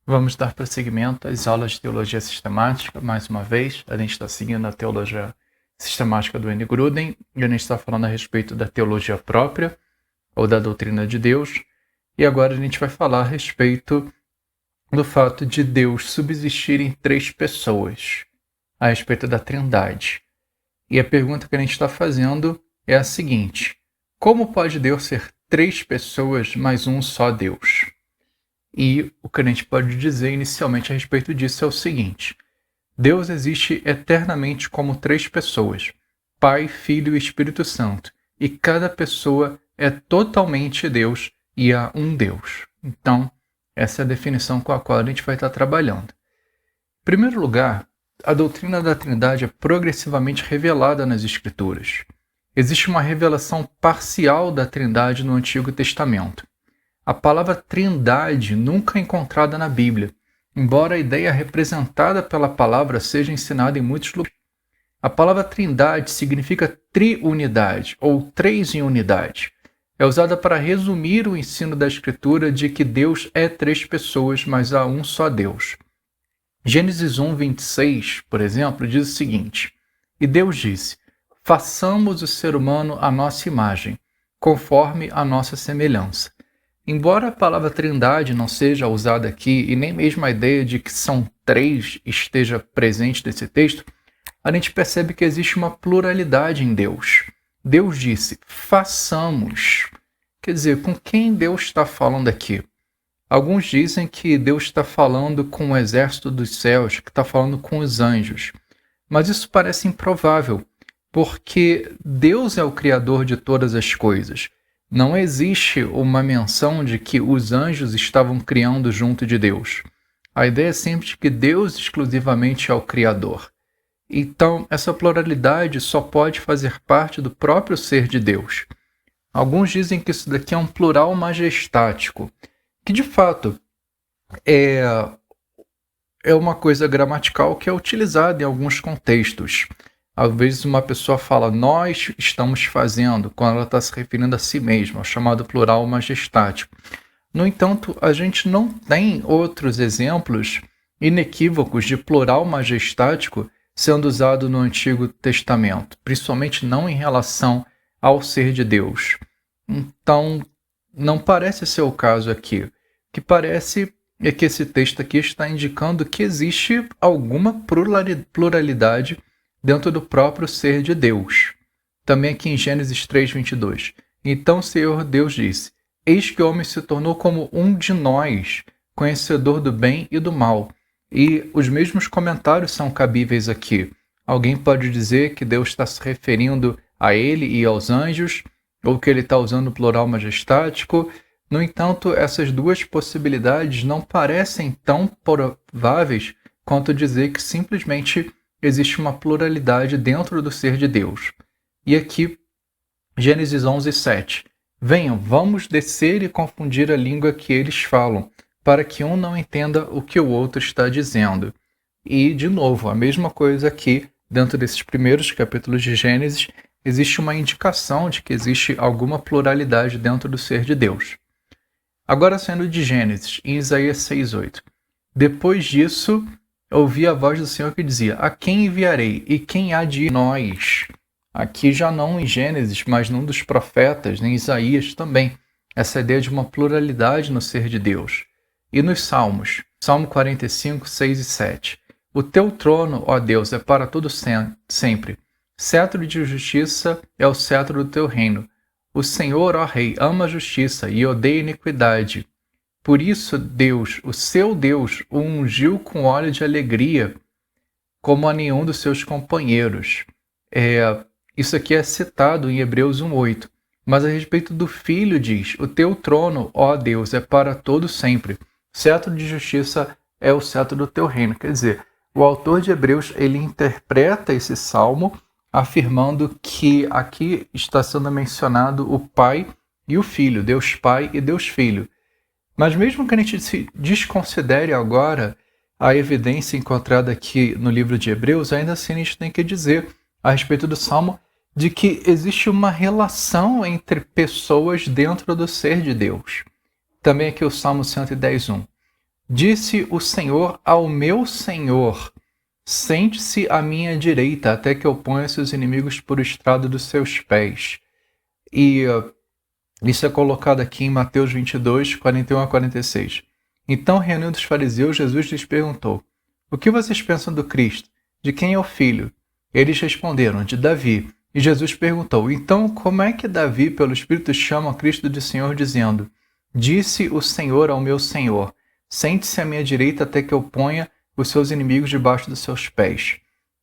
Vamos dar prosseguimento às aulas de teologia sistemática. Mais uma vez, a gente está seguindo a teologia sistemática do N. Gruden e a gente está falando a respeito da teologia própria ou da doutrina de Deus. E agora a gente vai falar a respeito do fato de Deus subsistir em três pessoas, a respeito da Trindade. E a pergunta que a gente está fazendo é a seguinte: como pode Deus ser três pessoas mais um só Deus? E o que a gente pode dizer inicialmente a respeito disso é o seguinte: Deus existe eternamente como três pessoas, Pai, Filho e Espírito Santo, e cada pessoa é totalmente Deus e há um Deus. Então, essa é a definição com a qual a gente vai estar trabalhando. Em primeiro lugar, a doutrina da Trindade é progressivamente revelada nas Escrituras. Existe uma revelação parcial da Trindade no Antigo Testamento. A palavra Trindade nunca é encontrada na Bíblia, embora a ideia representada pela palavra seja ensinada em muitos lugares. A palavra Trindade significa triunidade, ou três em unidade. É usada para resumir o ensino da Escritura de que Deus é três pessoas, mas há um só Deus. Gênesis 1, 26, por exemplo, diz o seguinte: E Deus disse: façamos o ser humano à nossa imagem, conforme a nossa semelhança. Embora a palavra Trindade não seja usada aqui e nem mesmo a ideia de que são três esteja presente nesse texto, a gente percebe que existe uma pluralidade em Deus. Deus disse: façamos. Quer dizer, com quem Deus está falando aqui? Alguns dizem que Deus está falando com o exército dos céus, que está falando com os anjos. Mas isso parece improvável, porque Deus é o Criador de todas as coisas. Não existe uma menção de que os anjos estavam criando junto de Deus. A ideia é sempre de que Deus exclusivamente é o Criador. Então, essa pluralidade só pode fazer parte do próprio ser de Deus. Alguns dizem que isso daqui é um plural majestático, que de fato é uma coisa gramatical que é utilizada em alguns contextos. Às vezes uma pessoa fala, nós estamos fazendo, quando ela está se referindo a si mesma, o chamado plural majestático. No entanto, a gente não tem outros exemplos inequívocos de plural majestático sendo usado no Antigo Testamento, principalmente não em relação ao ser de Deus. Então, não parece ser o caso aqui. O que parece é que esse texto aqui está indicando que existe alguma pluralidade dentro do próprio ser de Deus. Também aqui em Gênesis 3:22. Então o Senhor Deus disse: Eis que o homem se tornou como um de nós, conhecedor do bem e do mal. E os mesmos comentários são cabíveis aqui. Alguém pode dizer que Deus está se referindo a ele e aos anjos, ou que ele está usando o plural majestático. No entanto, essas duas possibilidades não parecem tão prováveis quanto dizer que simplesmente existe uma pluralidade dentro do ser de Deus. E aqui, Gênesis 11:7. Venham, vamos descer e confundir a língua que eles falam, para que um não entenda o que o outro está dizendo. E, de novo, a mesma coisa aqui, dentro desses primeiros capítulos de Gênesis, existe uma indicação de que existe alguma pluralidade dentro do ser de Deus. Agora, saindo de Gênesis, em Isaías 6:8. Depois disso, ouvi a voz do Senhor que dizia: a quem enviarei e quem há de ir nós? Aqui já não em Gênesis, mas num dos profetas, em Isaías também, essa ideia de uma pluralidade no ser de Deus. E nos Salmos, Salmo 45, 6 e 7. O teu trono, ó Deus, é para todo sempre. Cetro de justiça é o cetro do teu reino. O Senhor, ó Rei, ama a justiça e odeia a iniquidade. Por isso, Deus, o seu Deus, o ungiu com óleo de alegria, como a nenhum dos seus companheiros. Isso aqui é citado em Hebreus 1:8. Mas a respeito do Filho diz: o teu trono, ó Deus, é para todo sempre. Cetro de justiça é o cetro do teu reino. Quer dizer, o autor de Hebreus ele interpreta esse salmo afirmando que aqui está sendo mencionado o Pai e o Filho, Deus Pai e Deus Filho. Mas mesmo que a gente se desconsidere agora a evidência encontrada aqui no livro de Hebreus, ainda assim a gente tem que dizer a respeito do Salmo de que existe uma relação entre pessoas dentro do ser de Deus. Também aqui o Salmo 110:1. Disse o Senhor ao meu Senhor: sente-se à minha direita, até que eu ponha seus inimigos por estrado dos seus pés. E isso é colocado aqui em Mateus 22, 41 a 46. Então, reunindo os fariseus, Jesus lhes perguntou: o que vocês pensam do Cristo? De quem é o filho? Eles responderam: de Davi. E Jesus perguntou: então, como é que Davi, pelo Espírito, chama Cristo de Senhor, dizendo: disse o Senhor ao meu Senhor: sente-se à minha direita até que eu ponha os seus inimigos debaixo dos seus pés.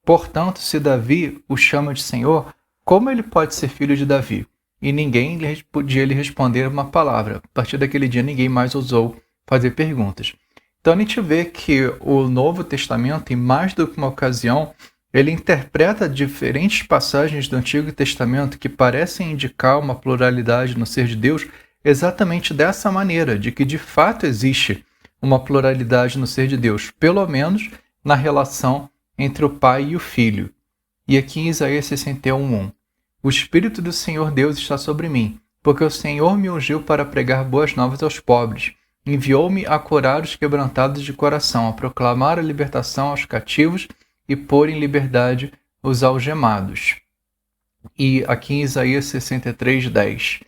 Portanto, se Davi o chama de Senhor, como ele pode ser filho de Davi? E ninguém podia lhe responder uma palavra. A partir daquele dia, ninguém mais ousou fazer perguntas. Então, a gente vê que o Novo Testamento, em mais do que uma ocasião, ele interpreta diferentes passagens do Antigo Testamento que parecem indicar uma pluralidade no ser de Deus exatamente dessa maneira, de que de fato existe uma pluralidade no ser de Deus, pelo menos na relação entre o Pai e o Filho. E aqui em Isaías 61:1, o Espírito do Senhor Deus está sobre mim, porque o Senhor me ungiu para pregar boas novas aos pobres, enviou-me a curar os quebrantados de coração, a proclamar a libertação aos cativos e pôr em liberdade os algemados. E aqui em Isaías 63:10,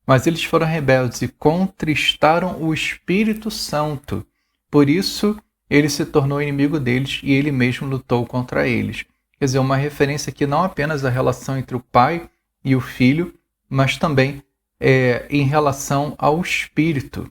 mas eles foram rebeldes e contristaram o Espírito Santo. Por isso, ele se tornou inimigo deles e ele mesmo lutou contra eles. Quer dizer, uma referência aqui não apenas à relação entre o Pai e o Filho, mas também em relação ao Espírito.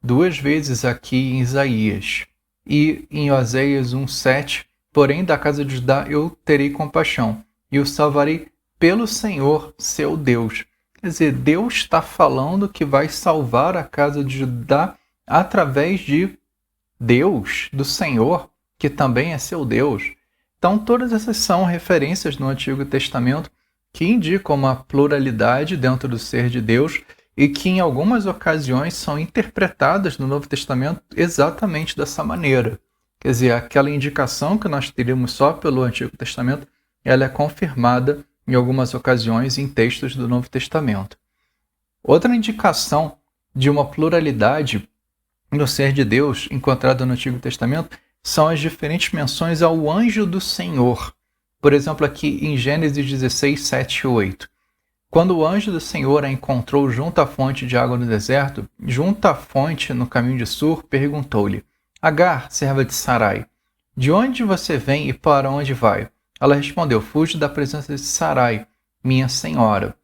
Duas vezes aqui em Isaías. E em Oséias 1:7, porém da casa de Judá eu terei compaixão e o salvarei pelo Senhor, seu Deus. Quer dizer, Deus está falando que vai salvar a casa de Judá através de Deus, do Senhor, que também é seu Deus. Então, todas essas são referências no Antigo Testamento que indicam uma pluralidade dentro do ser de Deus e que, em algumas ocasiões, são interpretadas no Novo Testamento exatamente dessa maneira. Quer dizer, aquela indicação que nós teríamos só pelo Antigo Testamento, ela é confirmada em algumas ocasiões em textos do Novo Testamento. Outra indicação de uma pluralidade no ser de Deus encontrada no Antigo Testamento são as diferentes menções ao anjo do Senhor. Por exemplo, aqui em Gênesis 16, 7 e 8. Quando o anjo do Senhor a encontrou junto à fonte de água no deserto, junto à fonte no caminho de Sur, perguntou-lhe: Agar, serva de Sarai, de onde você vem e para onde vai? Ela respondeu: fujo da presença de Sarai, minha senhora.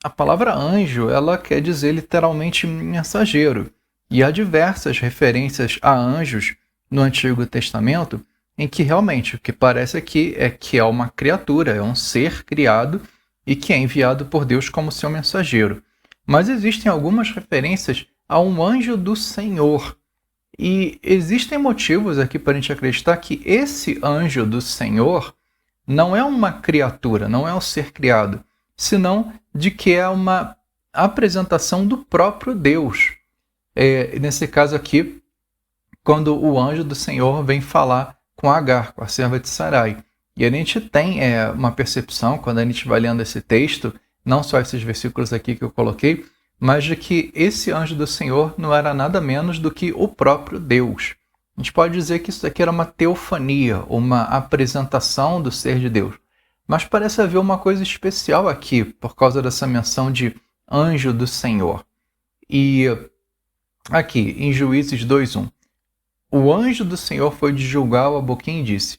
A palavra anjo, ela quer dizer literalmente mensageiro. E há diversas referências a anjos no Antigo Testamento em que realmente o que parece aqui é que é uma criatura, é um ser criado e que é enviado por Deus como seu mensageiro. Mas existem algumas referências a um anjo do Senhor. E existem motivos aqui para a gente acreditar que esse anjo do Senhor não é uma criatura, não é um ser criado, senão de que é uma apresentação do próprio Deus. Nesse caso aqui, quando o anjo do Senhor vem falar com Agar, com a serva de Sarai. E a gente tem uma percepção, quando a gente vai lendo esse texto, não só esses versículos aqui que eu coloquei, mas de que esse anjo do Senhor não era nada menos do que o próprio Deus. A gente pode dizer que isso aqui era uma teofania, uma apresentação do ser de Deus. Mas parece haver uma coisa especial aqui, por causa dessa menção de anjo do Senhor. E aqui, em Juízes 2:1, o anjo do Senhor foi de Gilgal a Boquim e disse: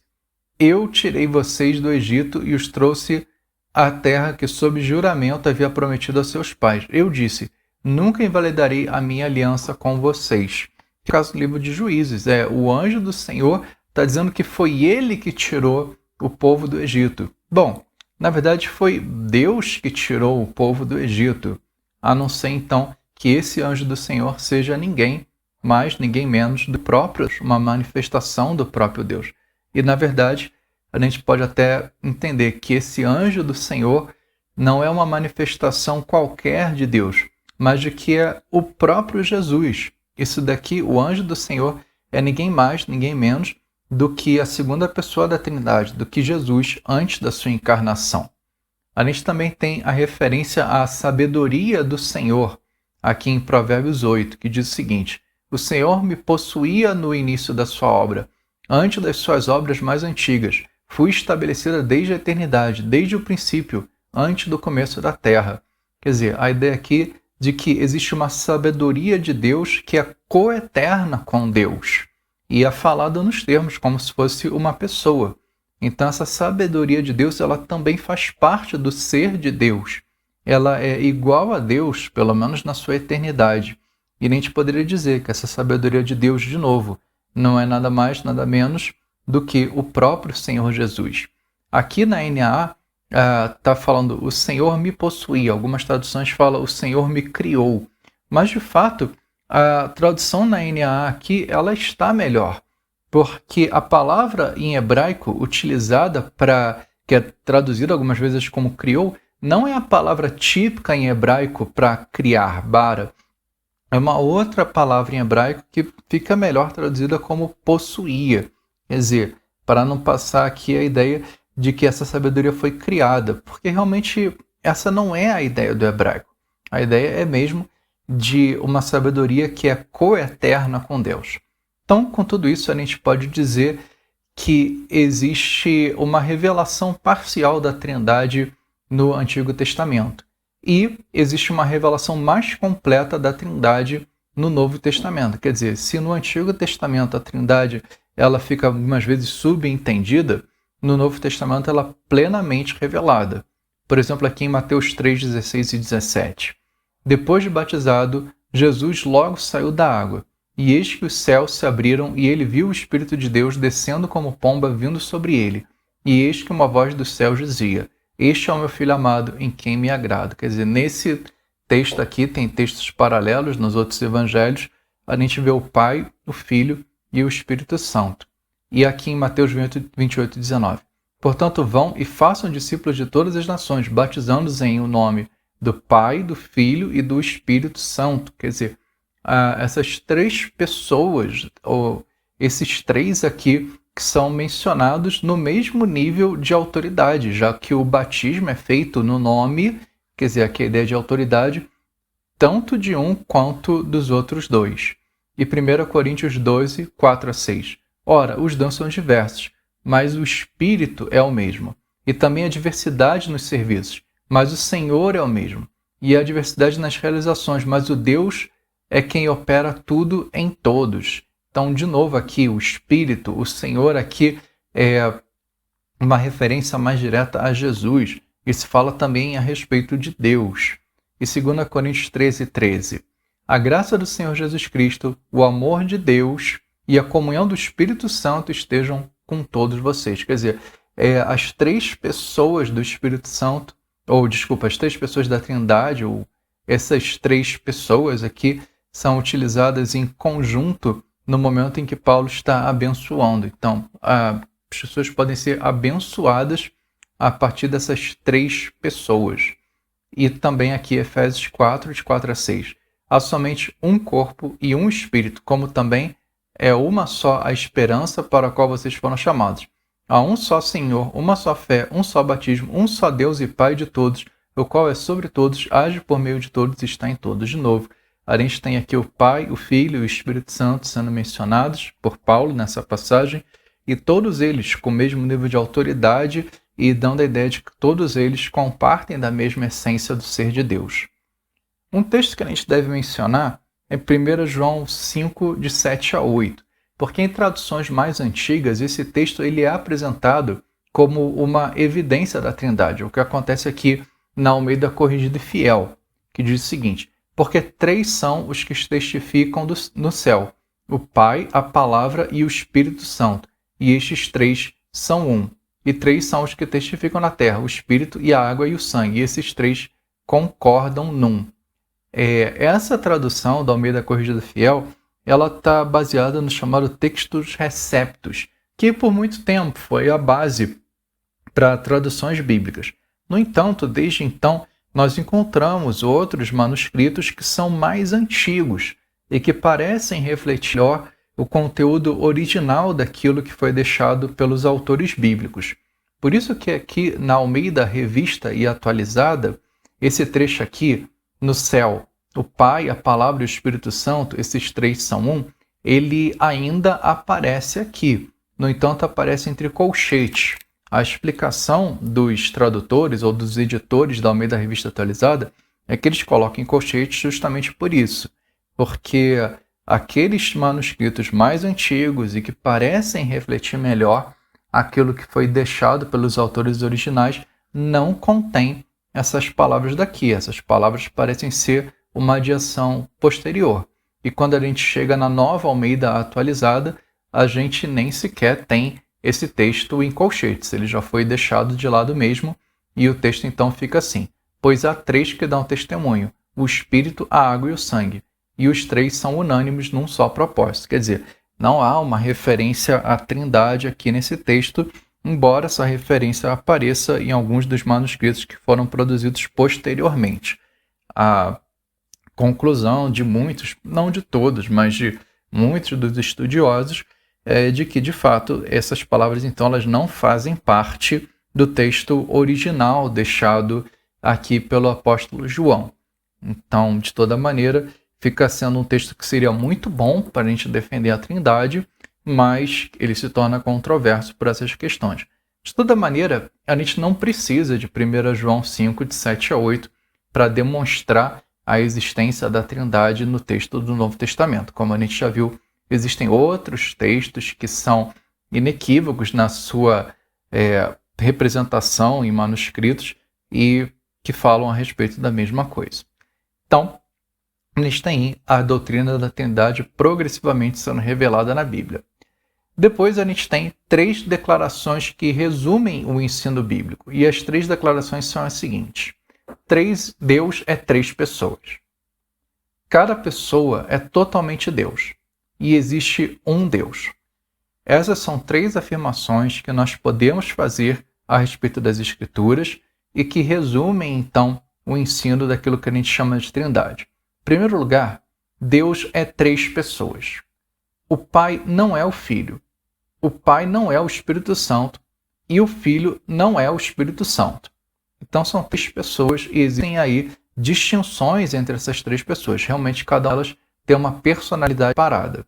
Eu tirei vocês do Egito e os trouxe à terra que sob juramento havia prometido a seus pais. Eu disse: nunca invalidarei a minha aliança com vocês. No caso do livro de Juízes, o anjo do Senhor está dizendo que foi ele que tirou o povo do Egito. Bom, na verdade foi Deus que tirou o povo do Egito, a não ser então que esse anjo do Senhor seja ninguém mais, ninguém menos do próprio, uma manifestação do próprio Deus. E na verdade, a gente pode até entender que esse anjo do Senhor não é uma manifestação qualquer de Deus, mas de que é o próprio Jesus. Isso daqui, o anjo do Senhor, é ninguém mais, ninguém menos do que a segunda pessoa da Trindade, do que Jesus antes da sua encarnação. A gente também tem a referência à sabedoria do Senhor, aqui em Provérbios 8, que diz o seguinte: o Senhor me possuía no início da sua obra, antes das suas obras mais antigas. Fui estabelecida desde a eternidade, desde o princípio, antes do começo da terra. Quer dizer, a ideia aqui de que existe uma sabedoria de Deus que é coeterna com Deus. E é falada nos termos como se fosse uma pessoa. Então essa sabedoria de Deus, ela também faz parte do ser de Deus. Ela é igual a Deus, pelo menos na sua eternidade. E a gente poderia dizer que essa sabedoria de Deus, de novo, não é nada mais, nada menos do que o próprio Senhor Jesus. Aqui na NAA está falando o Senhor me possuía. Algumas traduções falam o Senhor me criou. Mas, de fato, a tradução na NAA aqui ela está melhor, porque a palavra em hebraico utilizada que é traduzida algumas vezes como criou, não é a palavra típica em hebraico para criar, bara. É uma outra palavra em hebraico que fica melhor traduzida como possuía. Quer dizer, para não passar aqui a ideia de que essa sabedoria foi criada, porque realmente essa não é a ideia do hebraico. A ideia é mesmo de uma sabedoria que é coeterna com Deus. Então, com tudo isso, a gente pode dizer que existe uma revelação parcial da Trindade no Antigo Testamento. E existe uma revelação mais completa da Trindade no Novo Testamento. Quer dizer, se no Antigo Testamento a Trindade ela fica algumas vezes subentendida, no Novo Testamento ela é plenamente revelada. Por exemplo, aqui em Mateus 3, 16 e 17. Depois de batizado, Jesus logo saiu da água, e eis que os céus se abriram, e ele viu o Espírito de Deus descendo como pomba vindo sobre ele. E eis que uma voz dos céus dizia: Este é o meu Filho amado, em quem me agrado. Quer dizer, nesse texto aqui, tem textos paralelos nos outros evangelhos, a gente vê o Pai, o Filho e o Espírito Santo. E aqui em Mateus 28, 19. Portanto, vão e façam discípulos de todas as nações, batizando-os em o nome do Pai, do Filho e do Espírito Santo. Quer dizer, essas três pessoas, ou esses três aqui, que são mencionados no mesmo nível de autoridade, já que o batismo é feito no nome, quer dizer, aqui a ideia de autoridade, tanto de um quanto dos outros dois. E 1 Coríntios 12, 4 a 6. Ora, os dons são diversos, mas o Espírito é o mesmo. E também a diversidade nos serviços, mas o Senhor é o mesmo. E a diversidade nas realizações, mas o Deus é quem opera tudo em todos. Então, de novo aqui, o Espírito, o Senhor aqui é uma referência mais direta a Jesus. E se fala também a respeito de Deus. E 2 Coríntios 13, 13. A graça do Senhor Jesus Cristo, o amor de Deus e a comunhão do Espírito Santo estejam com todos vocês. Quer dizer, as três pessoas do Espírito Santo, as três pessoas da Trindade, ou essas três pessoas aqui, são utilizadas em conjunto no momento em que Paulo está abençoando. Então, as pessoas podem ser abençoadas a partir dessas três pessoas. E também aqui Efésios 4, de 4 a 6. Há somente um corpo e um espírito, como também é uma só a esperança para a qual vocês foram chamados. Há um só Senhor, uma só fé, um só batismo, um só Deus e Pai de todos, o qual é sobre todos, age por meio de todos e está em todos. De novo, a gente tem aqui o Pai, o Filho e o Espírito Santo sendo mencionados por Paulo nessa passagem, e todos eles com o mesmo nível de autoridade e dando a ideia de que todos eles compartem da mesma essência do ser de Deus. Um texto que a gente deve mencionar é 1 João 5, de 7 a 8, porque em traduções mais antigas esse texto ele é apresentado como uma evidência da Trindade, o que acontece aqui na Almeida Corrigida e Fiel, que diz o seguinte: porque três são os que testificam no céu, o Pai, a Palavra e o Espírito Santo, e estes três são um. E três são os que testificam na terra, o Espírito e a água e o sangue, e esses três concordam num. Essa tradução da Almeida Corrigida Fiel, ela está baseada no chamado Textus Receptus, que por muito tempo foi a base para traduções bíblicas. No entanto, desde então, nós encontramos outros manuscritos que são mais antigos e que parecem refletir o conteúdo original daquilo que foi deixado pelos autores bíblicos. Por isso que aqui na Almeida Revista e Atualizada, esse trecho aqui, no céu, o Pai, a Palavra e o Espírito Santo, esses três são um, ele ainda aparece aqui. No entanto, aparece entre colchetes. A explicação dos tradutores ou dos editores da Almeida Revista Atualizada é que eles colocam em colchetes justamente por isso, porque aqueles manuscritos mais antigos e que parecem refletir melhor aquilo que foi deixado pelos autores originais não contém essas palavras daqui. Essas palavras parecem ser uma adiação posterior. E quando a gente chega na nova Almeida Atualizada, a gente nem sequer tem esse texto em colchetes. Ele já foi deixado de lado mesmo, e o texto então fica assim: pois há três que dão testemunho, o Espírito, a água e o sangue, e os três são unânimes num só propósito. Quer dizer, não há uma referência à Trindade aqui nesse texto, embora essa referência apareça em alguns dos manuscritos que foram produzidos posteriormente. A conclusão de muitos, não de todos, mas de muitos dos estudiosos, é de que, de fato, essas palavras, então, elas não fazem parte do texto original deixado aqui pelo apóstolo João. Então, de toda maneira, fica sendo um texto que seria muito bom para a gente defender a Trindade, mas ele se torna controverso por essas questões. De toda maneira, a gente não precisa de 1 João 5, de 7 a 8, para demonstrar a existência da Trindade no texto do Novo Testamento. Como a gente já viu, existem outros textos que são inequívocos na sua representação em manuscritos e que falam a respeito da mesma coisa. Então, a gente tem a doutrina da Trindade progressivamente sendo revelada na Bíblia. Depois a gente tem três declarações que resumem o ensino bíblico. E as três declarações são as seguintes: Deus é três pessoas. Cada pessoa é totalmente Deus. E existe um Deus. Essas são três afirmações que nós podemos fazer a respeito das Escrituras e que resumem, então, o ensino daquilo que a gente chama de Trindade. Em primeiro lugar, Deus é três pessoas. O Pai não é o Filho. O Pai não é o Espírito Santo. E o Filho não é o Espírito Santo. Então, são três pessoas e existem aí distinções entre essas três pessoas. Realmente, cada uma delas tem uma personalidade parada.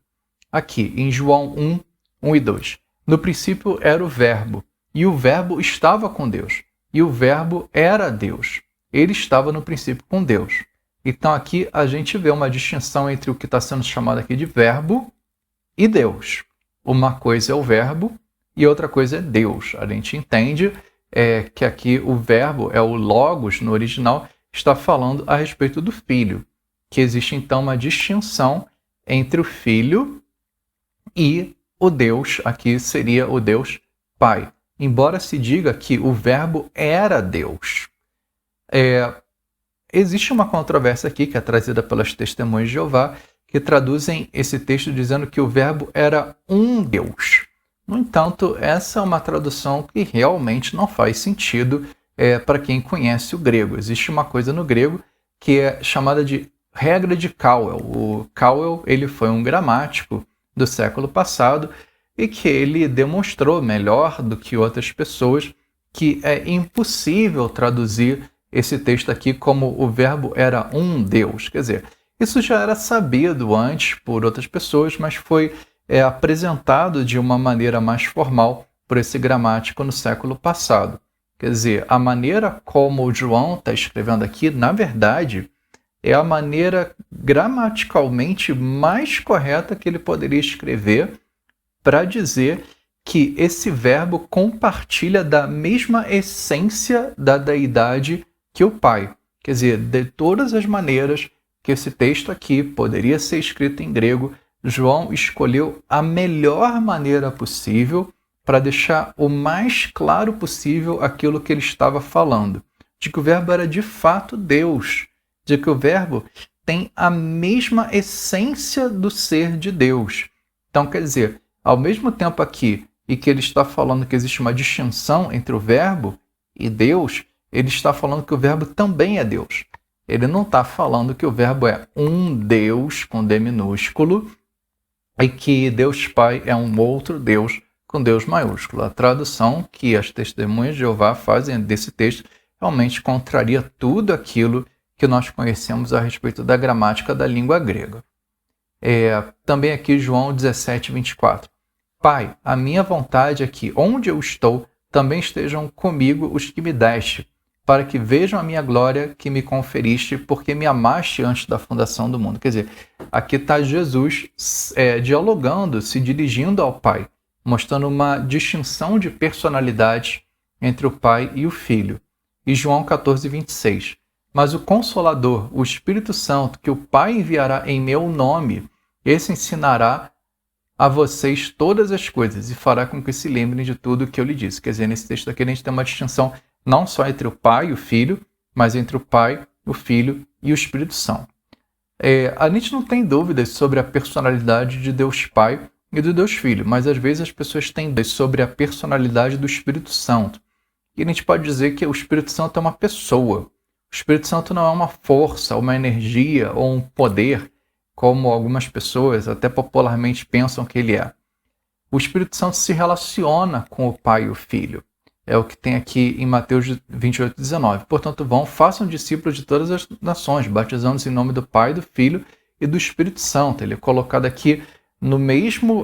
Aqui, em João 1, 1 e 2. No princípio era o Verbo, e o Verbo estava com Deus, e o Verbo era Deus. Ele estava no princípio com Deus. Então aqui a gente vê uma distinção entre o que está sendo chamado aqui de Verbo e Deus. Uma coisa é o Verbo e outra coisa é Deus. A gente entende que aqui o Verbo é o Logos no original, está falando a respeito do Filho, que existe então uma distinção entre o Filho e o Deus, aqui seria o Deus Pai. Embora se diga que o Verbo era Deus. Existe uma controvérsia aqui, que é trazida pelas Testemunhas de Jeová, que traduzem esse texto dizendo que o Verbo era um Deus. No entanto, essa é uma tradução que realmente não faz sentido para quem conhece o grego. Existe uma coisa no grego que é chamada de regra de Cowell. O Cowell ele foi um gramático do século passado e que ele demonstrou melhor do que outras pessoas que é impossível traduzir esse texto aqui como o Verbo era um Deus. Quer dizer, isso já era sabido antes por outras pessoas, mas foi apresentado de uma maneira mais formal por esse gramático no século passado. Quer dizer, a maneira como o João está escrevendo aqui, na verdade, é a maneira gramaticalmente mais correta que ele poderia escrever para dizer que esse verbo compartilha da mesma essência da deidade que o Pai. Quer dizer, de todas as maneiras que esse texto aqui poderia ser escrito em grego, João escolheu a melhor maneira possível para deixar o mais claro possível aquilo que ele estava falando, de que o verbo era de fato Deus, de que o verbo tem a mesma essência do ser de Deus. Então, quer dizer, ao mesmo tempo aqui e que ele está falando que existe uma distinção entre o verbo e Deus, ele está falando que o verbo também é Deus. Ele não está falando que o verbo é um Deus com D minúsculo e que Deus Pai é um outro Deus com Deus maiúsculo. A tradução que as Testemunhas de Jeová fazem desse texto realmente contraria tudo aquilo que nós conhecemos a respeito da gramática da língua grega. Também aqui João 17, 24. Pai, a minha vontade é que, onde eu estou, também estejam comigo os que me deste, para que vejam a minha glória que me conferiste, porque me amaste antes da fundação do mundo. Quer dizer, aqui está Jesus dialogando, se dirigindo ao Pai, mostrando uma distinção de personalidade entre o Pai e o Filho. E João 14, 26. Mas o Consolador, o Espírito Santo, que o Pai enviará em meu nome, esse ensinará a vocês todas as coisas e fará com que se lembrem de tudo o que eu lhe disse. Quer dizer, nesse texto aqui a gente tem uma distinção não só entre o Pai e o Filho, mas entre o Pai, o Filho e o Espírito Santo. A gente não tem dúvidas sobre a personalidade de Deus Pai e do Deus Filho, mas às vezes as pessoas têm dúvidas sobre a personalidade do Espírito Santo. E a gente pode dizer que o Espírito Santo é uma pessoa. O Espírito Santo não é uma força, uma energia ou um poder, como algumas pessoas até popularmente pensam que ele é. O Espírito Santo se relaciona com o Pai e o Filho. É o que tem aqui em Mateus 28, 19. Portanto, façam discípulos de todas as nações, batizando-os em nome do Pai, do Filho e do Espírito Santo. Ele é colocado aqui no mesmo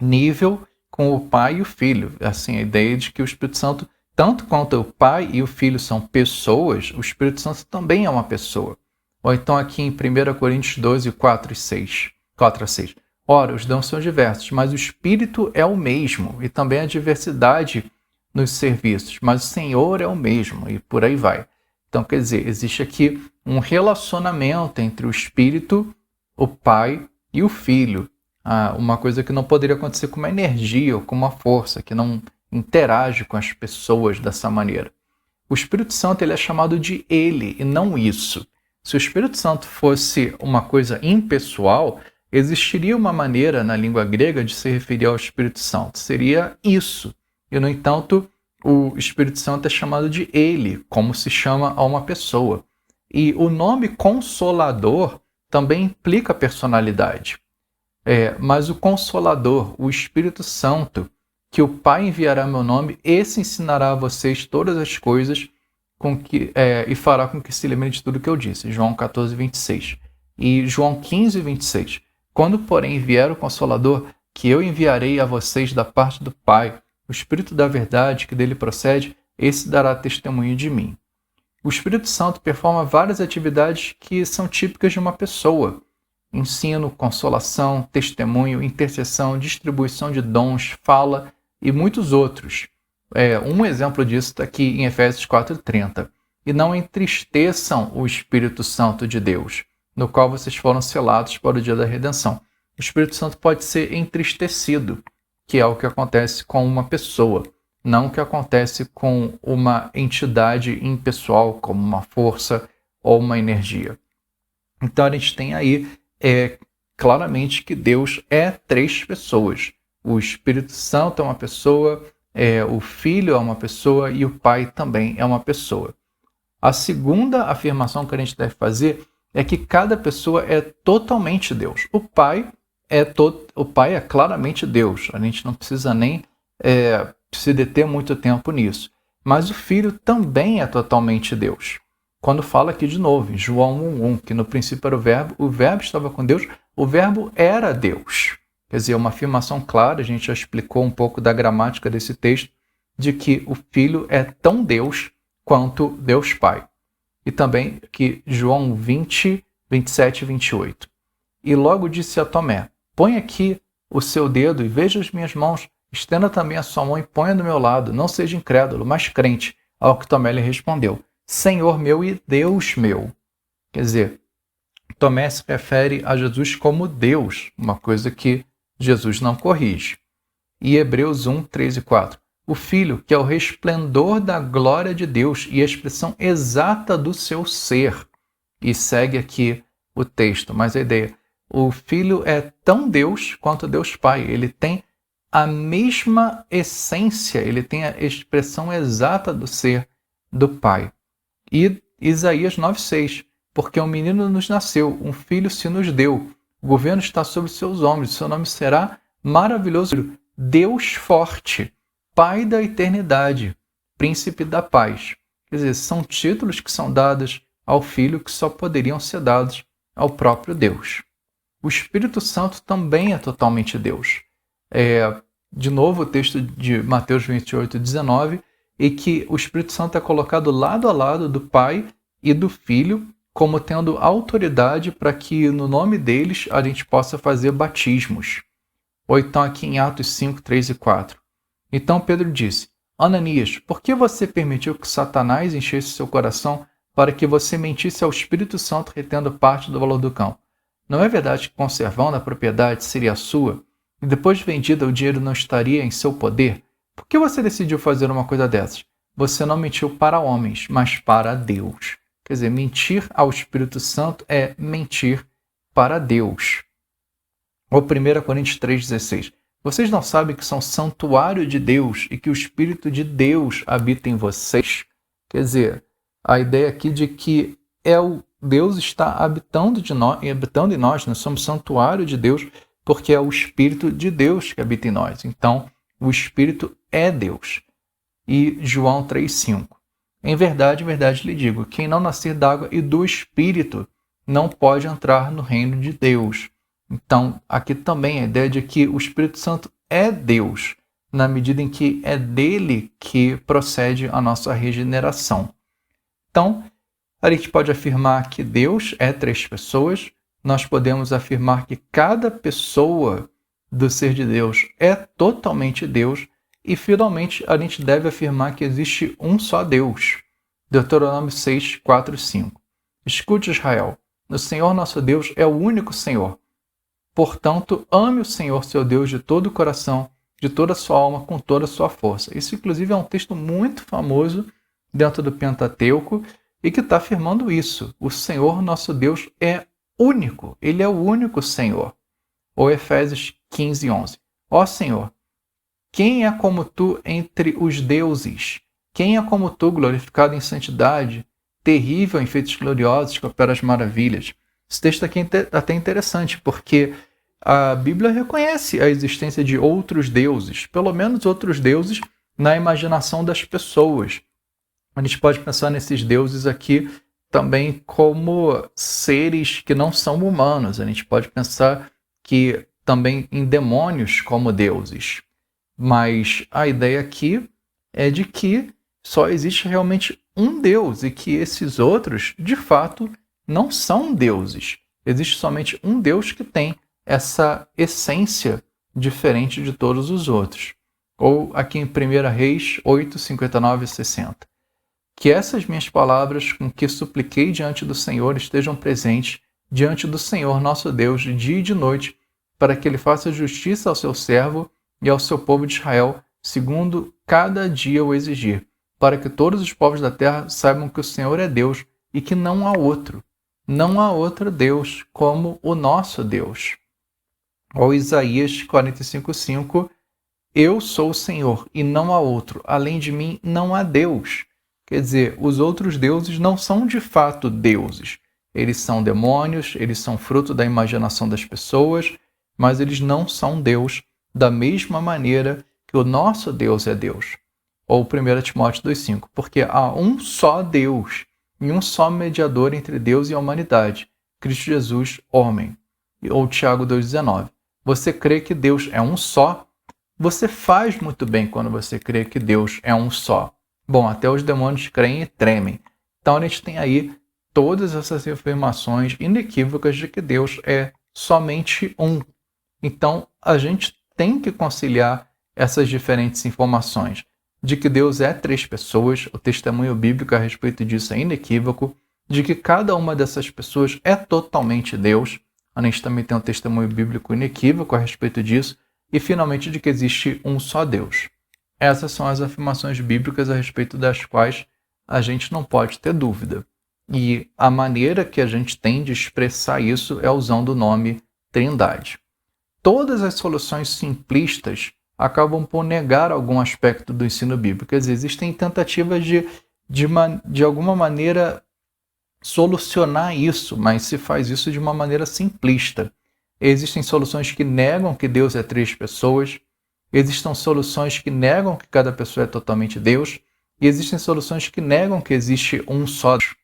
nível com o Pai e o Filho. Assim, a ideia de que o Espírito Santo, tanto quanto o Pai e o Filho são pessoas, o Espírito Santo também é uma pessoa. Ou então aqui em 1 Coríntios 12, 4 a 6. Ora, os dons são diversos, mas o Espírito é o mesmo, e também a diversidade nos serviços, mas o Senhor é o mesmo, e por aí vai. Então, quer dizer, existe aqui um relacionamento entre o Espírito, o Pai e o Filho. Uma coisa que não poderia acontecer com uma energia ou com uma força, que não interage com as pessoas dessa maneira. O Espírito Santo ele é chamado de Ele, e não isso. Se o Espírito Santo fosse uma coisa impessoal, existiria uma maneira na língua grega de se referir ao Espírito Santo. Seria isso. E, no entanto, o Espírito Santo é chamado de Ele, como se chama a uma pessoa. E o nome Consolador também implica personalidade. Mas o Consolador, o Espírito Santo, que o Pai enviará meu nome, esse ensinará a vocês todas as coisas e fará com que se lembrem de tudo que eu disse. João 14, 26. E João 15, 26. Quando, porém, vier o Consolador, que eu enviarei a vocês da parte do Pai, o Espírito da verdade que dele procede, esse dará testemunho de mim. O Espírito Santo performa várias atividades que são típicas de uma pessoa. Ensino, consolação, testemunho, intercessão, distribuição de dons, fala e muitos outros. Um exemplo disso está aqui em Efésios 4:30. E não entristeçam o Espírito Santo de Deus, no qual vocês foram selados para o dia da redenção. O Espírito Santo pode ser entristecido, que é o que acontece com uma pessoa, não o que acontece com uma entidade impessoal, como uma força ou uma energia. Então a gente tem aí claramente que Deus é três pessoas. O Espírito Santo é uma pessoa, o Filho é uma pessoa e o Pai também é uma pessoa. A segunda afirmação que a gente deve fazer é que cada pessoa é totalmente Deus. O Pai é claramente Deus. A gente não precisa nem se deter muito tempo nisso. Mas o Filho também é totalmente Deus. Quando fala aqui de novo, em João 1:1, que no princípio era o Verbo estava com Deus, o Verbo era Deus. Quer dizer, uma afirmação clara, a gente já explicou um pouco da gramática desse texto, de que o Filho é tão Deus quanto Deus Pai. E também que João 20, 27 e 28. E logo disse a Tomé, põe aqui o seu dedo e veja as minhas mãos, estenda também a sua mão e ponha do meu lado, não seja incrédulo, mas crente. Ao que Tomé lhe respondeu, Senhor meu e Deus meu. Quer dizer, Tomé se refere a Jesus como Deus, uma coisa que Jesus não corrige. E Hebreus 1, 3 e 4. O Filho, que é o resplendor da glória de Deus e a expressão exata do seu ser. E segue aqui o texto, mas a ideia, o Filho é tão Deus quanto Deus Pai. Ele tem a mesma essência, ele tem a expressão exata do ser do Pai. E Isaías 9,6. Porque um menino nos nasceu, um filho se nos deu. O governo está sobre seus ombros, seu nome será maravilhoso, Deus forte, Pai da eternidade, Príncipe da paz. Quer dizer, são títulos que são dados ao Filho que só poderiam ser dados ao próprio Deus. O Espírito Santo também é totalmente Deus. De novo, o texto de Mateus 28, 19, e que o Espírito Santo é colocado lado a lado do Pai e do Filho, como tendo autoridade para que no nome deles a gente possa fazer batismos. Ou então aqui em Atos 5, 3 e 4. Então Pedro disse: Ananias, por que você permitiu que Satanás enchesse seu coração para que você mentisse ao Espírito Santo retendo parte do valor do campo? Não é verdade que conservando a propriedade seria sua e depois de vendida o dinheiro não estaria em seu poder? Por que você decidiu fazer uma coisa dessas? Você não mentiu para homens, mas para Deus. Quer dizer, mentir ao Espírito Santo é mentir para Deus. Ou 1 Coríntios 3,16. Vocês não sabem que são santuário de Deus e que o Espírito de Deus habita em vocês? Quer dizer, a ideia aqui de que Deus está habitando em nós, nós somos santuário de Deus, porque é o Espírito de Deus que habita em nós. Então, o Espírito é Deus. E João 3,5. Em verdade lhe digo, quem não nascer d'água e do Espírito não pode entrar no reino de Deus. Então, aqui também a ideia de que o Espírito Santo é Deus, na medida em que é dele que procede a nossa regeneração. Então, a gente pode afirmar que Deus é 3 pessoas, nós podemos afirmar que cada pessoa do ser de Deus é totalmente Deus, e finalmente a gente deve afirmar que existe um só Deus. Deuteronômio 6, 4 e 5. Escute, Israel, o Senhor nosso Deus é o único Senhor. Portanto, ame o Senhor, seu Deus, de todo o coração, de toda a sua alma, com toda a sua força. Isso, inclusive, é um texto muito famoso dentro do Pentateuco e que está afirmando isso. O Senhor, nosso Deus, é único. Ele é o único Senhor. Ou Efésios 15, 11. Ó Senhor, quem é como tu entre os deuses? Quem é como tu, glorificado em santidade, terrível em feitos gloriosos, que opera as maravilhas? Esse texto aqui é até interessante, porque a Bíblia reconhece a existência de outros deuses, pelo menos outros deuses na imaginação das pessoas. A gente pode pensar nesses deuses aqui também como seres que não são humanos. A gente pode pensar que também em demônios como deuses. Mas a ideia aqui é de que só existe realmente um Deus e que esses outros, de fato, não são deuses. Existe somente um Deus que tem essa essência diferente de todos os outros. Ou aqui em 1 Reis 8, 59 e 60. Que essas minhas palavras com que supliquei diante do Senhor estejam presentes diante do Senhor nosso Deus de dia e de noite, para que ele faça justiça ao seu servo e ao seu povo de Israel, segundo cada dia o exigir, para que todos os povos da terra saibam que o Senhor é Deus e que não há outro. Não há outro Deus como o nosso Deus. Ou Isaías 45:5, eu sou o Senhor e não há outro, além de mim não há Deus. Quer dizer, os outros deuses não são de fato deuses. Eles são demônios, eles são fruto da imaginação das pessoas, mas eles não são Deus da mesma maneira que o nosso Deus é Deus. Ou 1 Timóteo 2,5, porque há um só Deus e um só mediador entre Deus e a humanidade, Cristo Jesus, homem. Ou Tiago 2,19. Você crê que Deus é um só? Você faz muito bem quando você crê que Deus é um só. Bom, até os demônios creem e tremem. Então a gente tem aí todas essas afirmações inequívocas de que Deus é somente um. Então a gente tem que conciliar essas diferentes informações. De que Deus é 3 pessoas, o testemunho bíblico a respeito disso é inequívoco, de que cada uma dessas pessoas é totalmente Deus, a gente também tem um testemunho bíblico inequívoco a respeito disso, e finalmente de que existe um só Deus. Essas são as afirmações bíblicas a respeito das quais a gente não pode ter dúvida. E a maneira que a gente tem de expressar isso é usando o nome Trindade. Todas as soluções simplistas acabam por negar algum aspecto do ensino bíblico. Quer dizer, existem tentativas de alguma maneira solucionar isso, mas se faz isso de uma maneira simplista. Existem soluções que negam que Deus é 3 pessoas, existem soluções que negam que cada pessoa é totalmente Deus, e existem soluções que negam que existe um só Deus.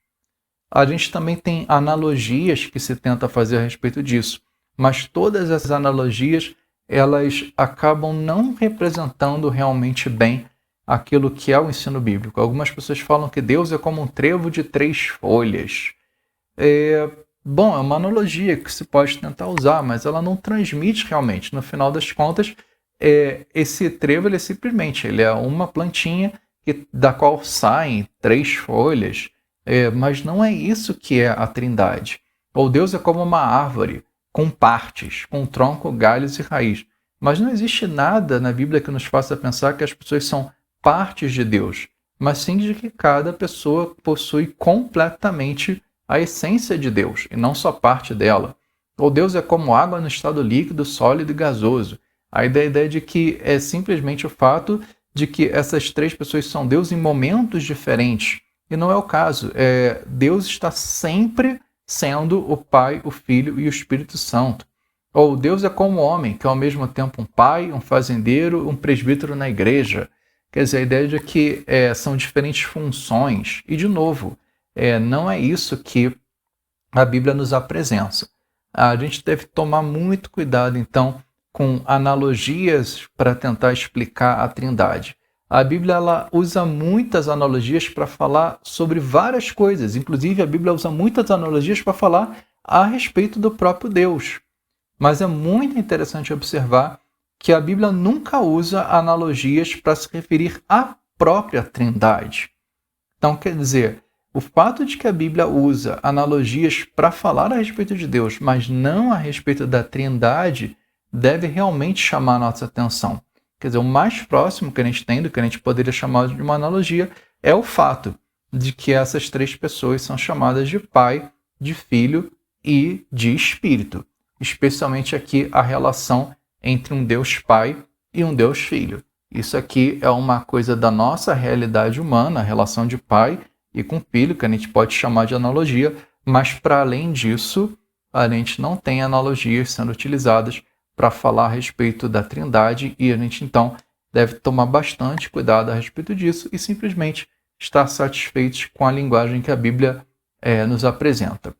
A gente também tem analogias que se tenta fazer a respeito disso, mas todas essas analogias elas acabam não representando realmente bem aquilo que é o ensino bíblico. Algumas pessoas falam que Deus é como um trevo de 3 folhas. Bom, é uma analogia que se pode tentar usar, mas ela não transmite realmente. No final das contas, esse trevo ele é uma plantinha da qual saem 3 folhas, mas não é isso que é a Trindade. Ou Deus é como uma árvore, com partes, com tronco, galhos e raiz. Mas não existe nada na Bíblia que nos faça pensar que as pessoas são partes de Deus, mas sim de que cada pessoa possui completamente a essência de Deus, e não só parte dela. Ou Deus é como água no estado líquido, sólido e gasoso. A ideia de que é simplesmente o fato de que essas 3 pessoas são Deus em momentos diferentes. E não é o caso. Deus está sempre sendo o Pai, o Filho e o Espírito Santo. Ou Deus é como homem, que é ao mesmo tempo um pai, um fazendeiro, um presbítero na igreja. Quer dizer, a ideia de que são diferentes funções. E, de novo, não é isso que a Bíblia nos apresenta. A gente deve tomar muito cuidado, então, com analogias para tentar explicar a Trindade. A Bíblia ela usa muitas analogias para falar sobre várias coisas. Inclusive, a Bíblia usa muitas analogias para falar a respeito do próprio Deus. Mas é muito interessante observar que a Bíblia nunca usa analogias para se referir à própria Trindade. Então, quer dizer, o fato de que a Bíblia usa analogias para falar a respeito de Deus, mas não a respeito da Trindade, deve realmente chamar a nossa atenção. Quer dizer, o mais próximo que a gente tem do que a gente poderia chamar de uma analogia é o fato de que essas 3 pessoas são chamadas de Pai, de Filho e de Espírito. Especialmente aqui a relação entre um Deus Pai e um Deus Filho. Isso aqui é uma coisa da nossa realidade humana, a relação de pai e com filho, que a gente pode chamar de analogia, mas para além disso, a gente não tem analogias sendo utilizadas para falar a respeito da Trindade e a gente então deve tomar bastante cuidado a respeito disso e simplesmente estar satisfeitos com a linguagem que a Bíblia nos apresenta.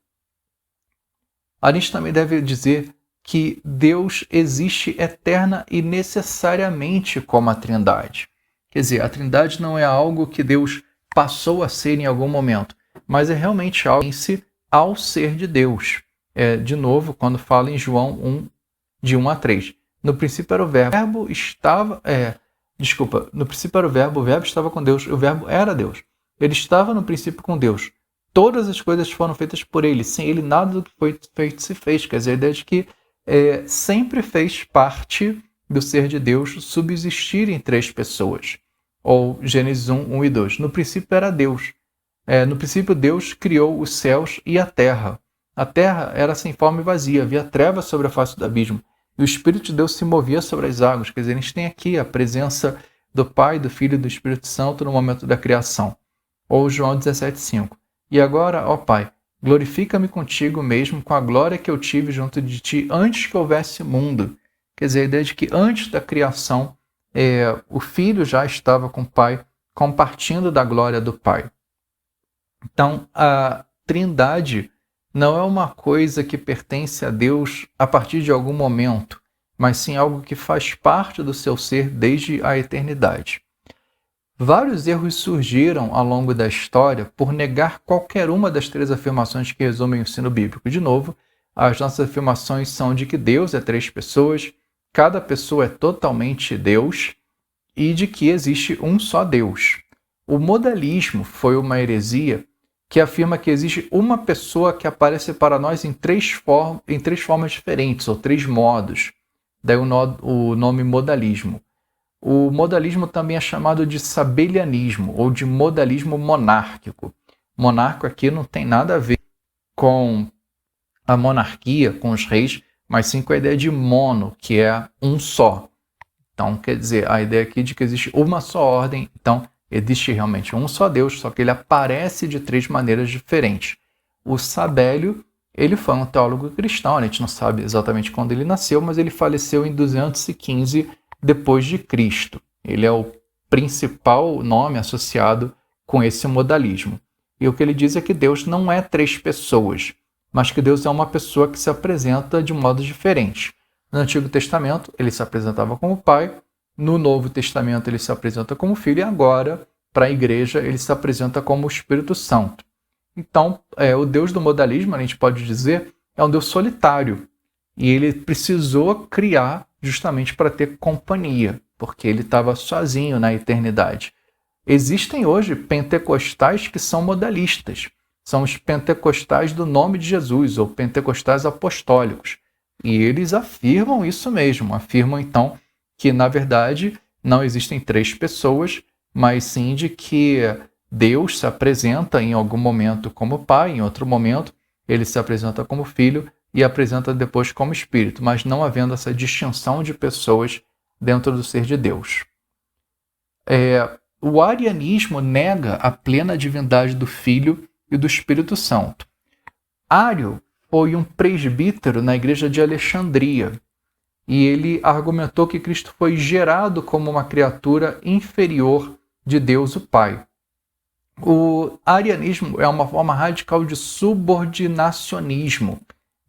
A gente também deve dizer que Deus existe eterna e necessariamente como a Trindade. Quer dizer, a Trindade não é algo que Deus passou a ser em algum momento, mas é realmente algo em si ao ser de Deus. De novo, quando fala em João 1, de 1 a 3. No princípio era o verbo, estava... no princípio era o verbo estava com Deus, o verbo era Deus. Ele estava no princípio com Deus. Todas as coisas foram feitas por ele, sem ele nada do que foi feito se fez. Quer dizer, a ideia de que sempre fez parte do ser de Deus subsistir em 3 pessoas. Ou Gênesis 1, 1 e 2. No princípio era Deus. No princípio Deus criou os céus e a terra. A terra era sem forma e vazia, havia trevas sobre a face do abismo. E o Espírito de Deus se movia sobre as águas. Quer dizer, a gente tem aqui a presença do Pai, do Filho e do Espírito Santo no momento da criação. Ou João 17, 5. E agora, ó Pai, glorifica-me contigo mesmo com a glória que eu tive junto de ti antes que houvesse mundo. Quer dizer, a ideia de que antes da criação, o Filho já estava com o Pai, compartilhando da glória do Pai. Então, a Trindade não é uma coisa que pertence a Deus a partir de algum momento, mas sim algo que faz parte do seu ser desde a eternidade. Vários erros surgiram ao longo da história por negar qualquer uma das 3 afirmações que resumem o ensino bíblico. De novo, as nossas afirmações são de que Deus é 3 pessoas, cada pessoa é totalmente Deus e de que existe um só Deus. O modalismo foi uma heresia que afirma que existe uma pessoa que aparece para nós em 3 formas diferentes, ou 3 modos. Daí o nome modalismo. O modalismo também é chamado de sabelianismo, ou de modalismo monárquico. Monarco aqui não tem nada a ver com a monarquia, com os reis, mas sim com a ideia de mono, que é um só. Então, quer dizer, a ideia aqui de que existe uma só ordem, então existe realmente um só Deus, só que ele aparece de 3 maneiras diferentes. O Sabélio, ele foi um teólogo cristão, a gente não sabe exatamente quando ele nasceu, mas ele faleceu em 215 depois de Cristo. Ele é o principal nome associado com esse modalismo. E o que ele diz é que Deus não é três pessoas, mas que Deus é uma pessoa que se apresenta de modos diferentes. No Antigo Testamento, ele se apresentava como Pai, no Novo Testamento, ele se apresenta como Filho, e agora, para a igreja, ele se apresenta como o Espírito Santo. Então, o Deus do modalismo, a gente pode dizer, é um Deus solitário. E ele precisou criar justamente para ter companhia, porque ele estava sozinho na eternidade. Existem hoje pentecostais que são modalistas. São os pentecostais do nome de Jesus, ou pentecostais apostólicos. E eles afirmam isso mesmo. Afirmam, então, que, na verdade, não existem três pessoas, mas sim de que Deus se apresenta em algum momento como Pai, em outro momento ele se apresenta como Filho e apresenta depois como Espírito, mas não havendo essa distinção de pessoas dentro do ser de Deus. O arianismo nega a plena divindade do Filho e do Espírito Santo. Ário foi um presbítero na igreja de Alexandria e ele argumentou que Cristo foi gerado como uma criatura inferior de Deus o Pai. O arianismo é uma forma radical de subordinacionismo,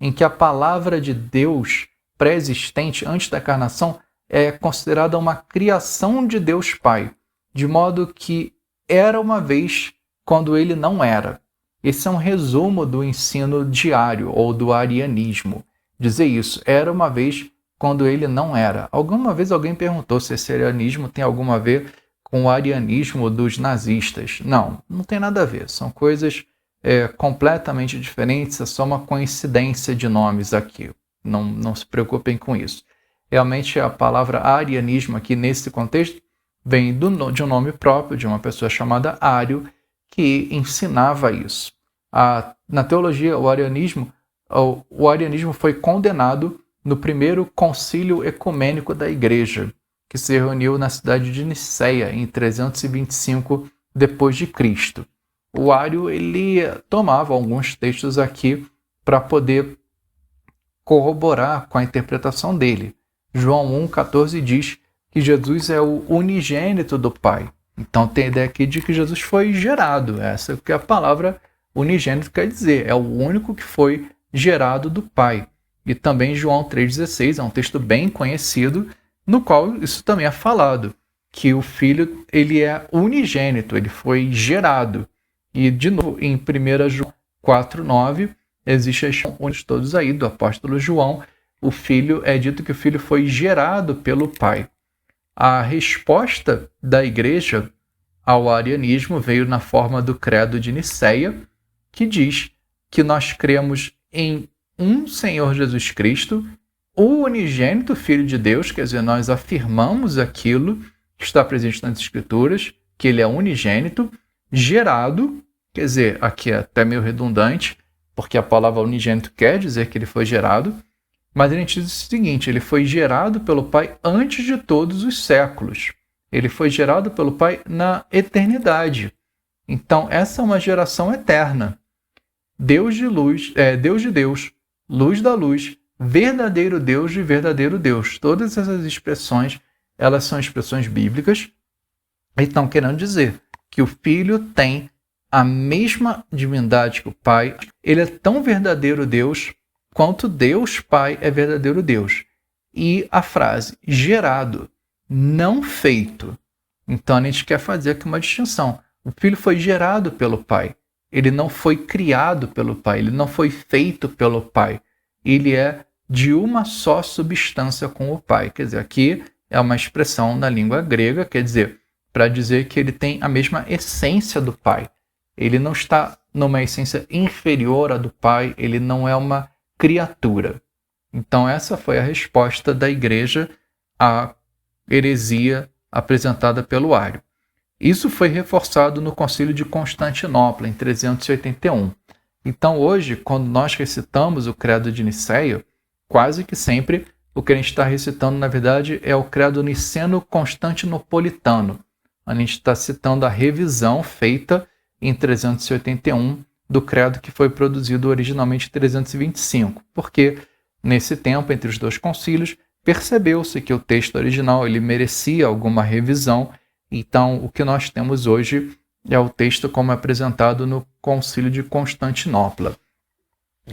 em que a palavra de Deus pré-existente antes da encarnação é considerada uma criação de Deus Pai, de modo que era uma vez quando ele não era. Esse é um resumo do ensino diário ou do arianismo. Dizer isso, era uma vez quando ele não era. Alguma vez alguém perguntou se esse arianismo tem alguma a ver com o arianismo dos nazistas. Não, não tem nada a ver. São coisas completamente diferentes, é só uma coincidência de nomes aqui. Não se preocupem com isso. Realmente a palavra arianismo aqui nesse contexto vem de um nome próprio, de uma pessoa chamada Ário, que ensinava isso. Na teologia, o arianismo foi condenado no primeiro concílio ecumênico da igreja, que se reuniu na cidade de Niceia em 325 d.C. O Ário ele tomava alguns textos aqui para poder corroborar com a interpretação dele. João 1,14 diz que Jesus é o unigênito do Pai. Então tem a ideia aqui de que Jesus foi gerado. Essa é o que a palavra unigênito quer dizer. É o único que foi gerado do Pai. E também João 3,16 é um texto bem conhecido, no qual isso também é falado, que o Filho ele é unigênito, ele foi gerado. E, de novo, em 1 João 4,9, existe as fontes todos aí do apóstolo João, é dito que o Filho foi gerado pelo Pai. A resposta da igreja ao arianismo veio na forma do Credo de Niceia, que diz que nós cremos em um Senhor Jesus Cristo, o unigênito Filho de Deus, quer dizer, nós afirmamos aquilo que está presente nas Escrituras, que ele é unigênito, gerado, quer dizer, aqui é até meio redundante, porque a palavra unigênito quer dizer que ele foi gerado, mas a gente diz o seguinte, ele foi gerado pelo Pai antes de todos os séculos. Ele foi gerado pelo Pai na eternidade. Então, essa é uma geração eterna. Deus de luz, Deus de Deus, luz da luz, verdadeiro Deus de verdadeiro Deus. Todas essas expressões, elas são expressões bíblicas e estão querendo dizer que o Filho tem a mesma divindade que o Pai. Ele é tão verdadeiro Deus quanto Deus Pai é verdadeiro Deus. E a frase gerado, não feito. Então a gente quer fazer aqui uma distinção. O Filho foi gerado pelo Pai. Ele não foi criado pelo Pai, ele não foi feito pelo Pai. Ele é de uma só substância com o Pai. Quer dizer, aqui é uma expressão na língua grega, quer dizer, para dizer que ele tem a mesma essência do Pai. Ele não está numa essência inferior à do Pai, ele não é uma criatura. Então essa foi a resposta da igreja à heresia apresentada pelo Ário. Isso foi reforçado no Concílio de Constantinopla, em 381. Então, hoje, quando nós recitamos o Credo de Niceia, quase que sempre o que a gente está recitando, na verdade, é o Credo Niceno-Constantinopolitano. A gente está citando a revisão feita em 381 do Credo que foi produzido originalmente em 325, porque, nesse tempo, entre os dois concílios, percebeu-se que o texto original ele merecia alguma revisão. Então, o que nós temos hoje é o texto como é apresentado no Concílio de Constantinopla.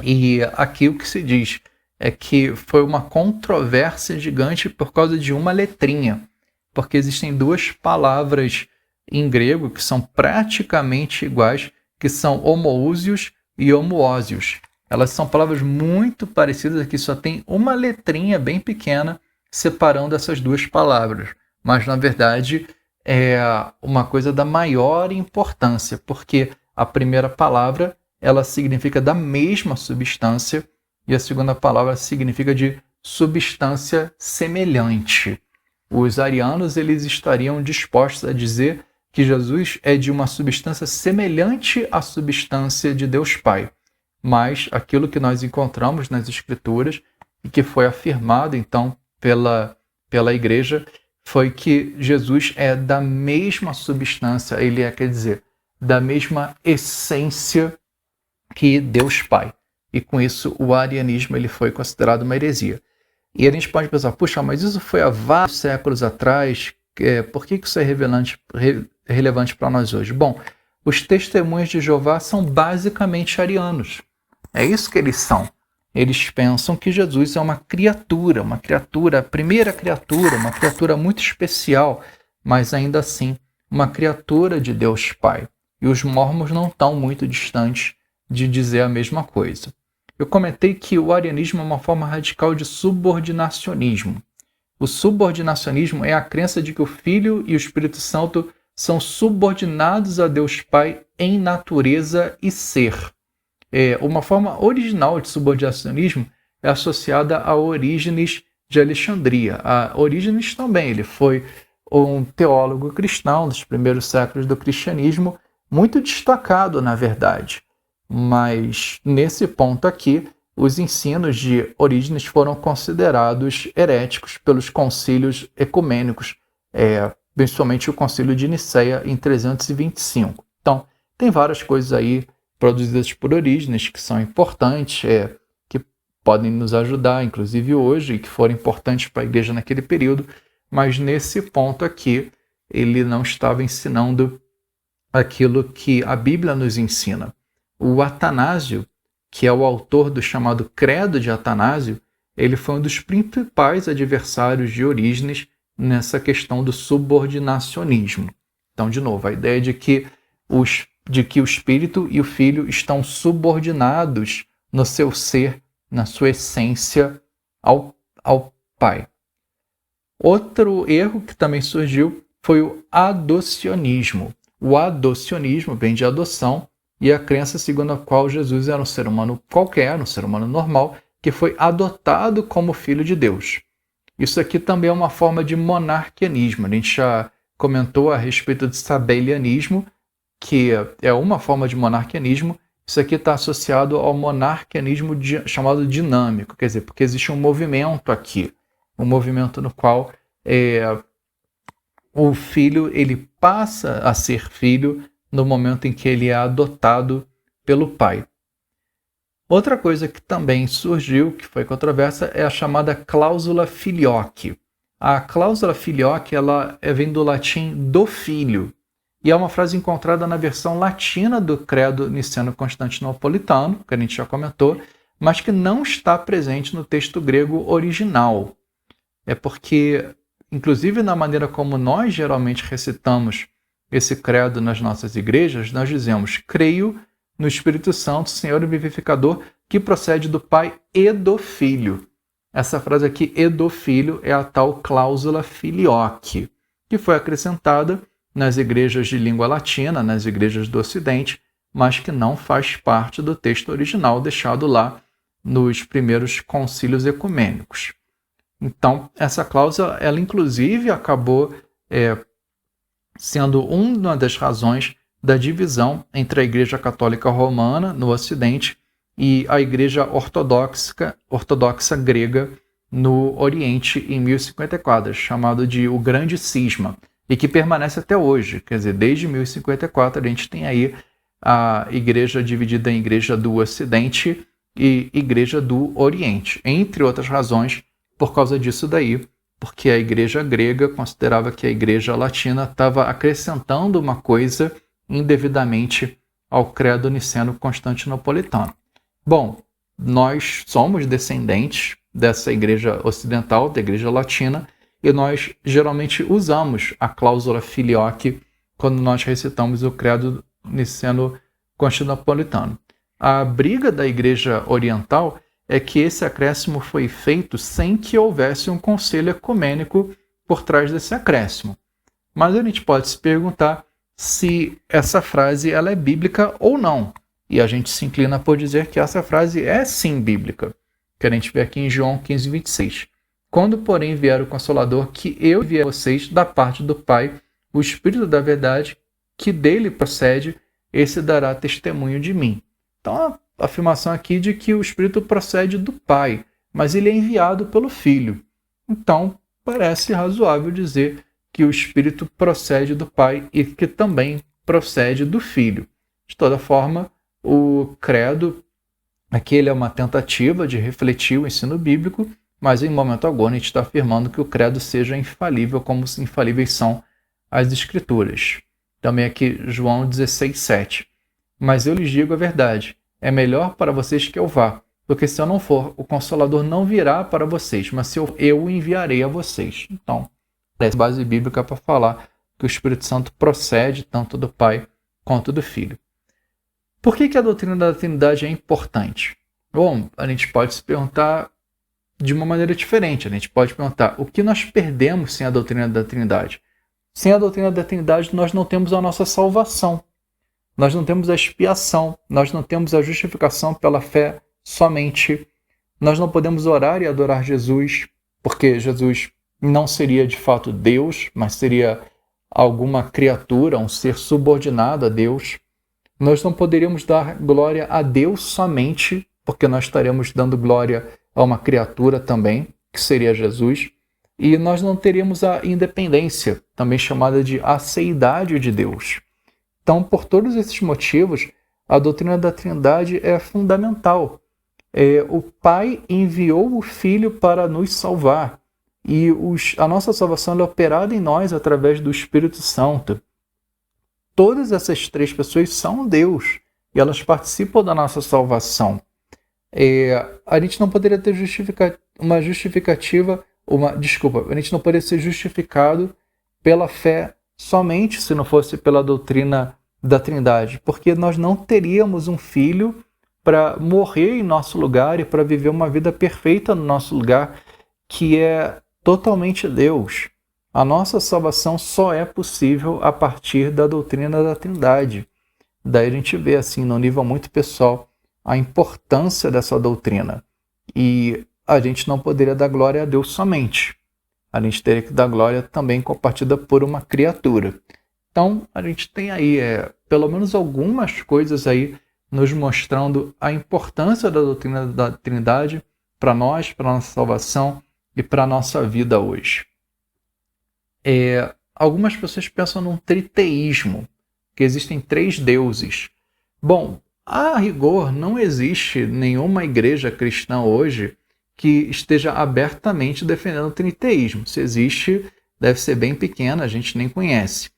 E aqui o que se diz é que foi uma controvérsia gigante por causa de uma letrinha, porque existem duas palavras em grego que são praticamente iguais, que são homoousios e homoósios. Elas são palavras muito parecidas, que só tem uma letrinha bem pequena separando essas duas palavras, mas na verdade é uma coisa da maior importância, porque a primeira palavra ela significa da mesma substância e a segunda palavra significa de substância semelhante. Os arianos eles estariam dispostos a dizer que Jesus é de uma substância semelhante à substância de Deus Pai. Mas aquilo que nós encontramos nas Escrituras e que foi afirmado então pela Igreja foi que Jesus é da mesma substância, ele é, quer dizer, da mesma essência que Deus Pai. E com isso o arianismo ele foi considerado uma heresia. E a gente pode pensar, puxa, mas isso foi há vários séculos atrás, por que isso é relevante para nós hoje? Bom, os testemunhos de Jeová são basicamente arianos. É isso que eles são. Eles pensam que Jesus é uma criatura, a primeira criatura, uma criatura muito especial, mas ainda assim, uma criatura de Deus Pai. E os mormons não estão muito distantes de dizer a mesma coisa. Eu comentei que o arianismo é uma forma radical de subordinacionismo. O subordinacionismo é a crença de que o Filho e o Espírito Santo são subordinados a Deus Pai em natureza e ser. Uma forma original de subordinacionismo é associada a Orígenes de Alexandria. A Orígenes também, ele foi um teólogo cristão dos primeiros séculos do cristianismo, muito destacado, na verdade. Mas, nesse ponto aqui, os ensinos de Orígenes foram considerados heréticos pelos concílios ecumênicos, principalmente o concílio de Nicéia em 325. Então, tem várias coisas aí produzidas por Orígenes que são importantes, que podem nos ajudar, inclusive hoje, e que foram importantes para a igreja naquele período, mas nesse ponto aqui, ele não estava ensinando aquilo que a Bíblia nos ensina. O Atanásio, que é o autor do chamado Credo de Atanásio, ele foi um dos principais adversários de Orígenes nessa questão do subordinacionismo. Então, de novo, a ideia de que o Espírito e o Filho estão subordinados no seu ser, na sua essência, ao Pai. Outro erro que também surgiu foi o adocionismo. O adocionismo vem de adoção, e a crença segundo a qual Jesus era um ser humano qualquer, um ser humano normal, que foi adotado como filho de Deus. Isso aqui também é uma forma de monarquianismo. A gente já comentou a respeito de sabelianismo, que é uma forma de monarquianismo. Isso aqui está associado ao monarquianismo chamado dinâmico, quer dizer, porque existe um movimento aqui, um movimento no qual o filho ele passa a ser filho no momento em que ele é adotado pelo pai. Outra coisa que também surgiu, que foi controversa, é a chamada cláusula filioque. A cláusula filioque ela vem do latim do filho, e é uma frase encontrada na versão latina do Credo Niceno-Constantinopolitano, que a gente já comentou, mas que não está presente no texto grego original. É porque, inclusive na maneira como nós geralmente recitamos esse credo nas nossas igrejas, nós dizemos: creio no Espírito Santo, Senhor e vivificador, que procede do Pai e do Filho. Essa frase aqui, e do Filho, é a tal cláusula filioque, que foi acrescentada nas igrejas de língua latina, nas igrejas do Ocidente, mas que não faz parte do texto original deixado lá nos primeiros concílios ecumênicos. Então, essa cláusula, ela inclusive acabou sendo uma das razões da divisão entre a Igreja Católica Romana no Ocidente e a Igreja Ortodoxa Grega no Oriente em 1054, chamado de o Grande Cisma, e que permanece até hoje. Quer dizer, desde 1054 a gente tem aí a igreja dividida em Igreja do Ocidente e Igreja do Oriente, entre outras razões, por causa disso daí, porque a igreja grega considerava que a igreja latina estava acrescentando uma coisa indevidamente ao credo niceno-constantinopolitano. Bom, nós somos descendentes dessa igreja ocidental, da igreja latina, e nós geralmente usamos a cláusula filioque quando nós recitamos o credo niceno-constantinopolitano. A briga da igreja oriental é que esse acréscimo foi feito sem que houvesse um conselho ecumênico por trás desse acréscimo. Mas a gente pode se perguntar se essa frase ela é bíblica ou não. E a gente se inclina por dizer que essa frase é sim bíblica, que a gente vê aqui em João 15, 26. Quando, porém, vier o Consolador, que eu enviei a vocês da parte do Pai, o Espírito da verdade, que dele procede, esse dará testemunho de mim. Então, a afirmação aqui de que o Espírito procede do Pai, mas ele é enviado pelo Filho. Então, parece razoável dizer que o Espírito procede do Pai e que também procede do Filho. De toda forma, o credo, aqui ele é uma tentativa de refletir o ensino bíblico, mas em momento algum a gente está afirmando que o credo seja infalível, como infalíveis são as Escrituras. Também aqui João 16, 7. Mas eu lhes digo a verdade, é melhor para vocês que eu vá, porque se eu não for, o Consolador não virá para vocês, mas eu o enviarei a vocês. Então, essa base bíblica para falar que o Espírito Santo procede tanto do Pai quanto do Filho. Por que a doutrina da Trindade é importante? Bom, a gente pode se perguntar de uma maneira diferente. A gente pode perguntar o que nós perdemos sem a doutrina da Trindade? Sem a doutrina da Trindade, nós não temos a nossa salvação. Nós não temos a expiação. Nós não temos a justificação pela fé somente. Nós não podemos orar e adorar Jesus, porque Jesus não seria de fato Deus, mas seria alguma criatura, um ser subordinado a Deus. Nós não poderíamos dar glória a Deus somente, porque nós estaremos dando glória a uma criatura também, que seria Jesus. E nós não teríamos a independência, também chamada de aceidade de Deus. Então, por todos esses motivos, a doutrina da Trindade é fundamental. O Pai enviou o Filho para nos salvar. E a nossa salvação é operada em nós através do Espírito Santo. Todas essas três pessoas são Deus e elas participam da nossa salvação. A gente não poderia ter a gente não poderia ser justificado pela fé somente se não fosse pela doutrina da Trindade, porque nós não teríamos um filho para morrer em nosso lugar e para viver uma vida perfeita no nosso lugar, que é totalmente Deus. A nossa salvação só é possível a partir da doutrina da Trindade. Daí a gente vê, assim, no nível muito pessoal, a importância dessa doutrina. E a gente não poderia dar glória a Deus somente. A gente teria que dar glória também compartida por uma criatura. Então, a gente tem aí, pelo menos algumas coisas aí, nos mostrando a importância da doutrina da Trindade para nós, para a nossa salvação e para a nossa vida hoje. Algumas pessoas pensam num triteísmo, que existem três deuses. Bom, a rigor, não existe nenhuma igreja cristã hoje que esteja abertamente defendendo o triteísmo. Se existe, deve ser bem pequena, a gente nem conhece.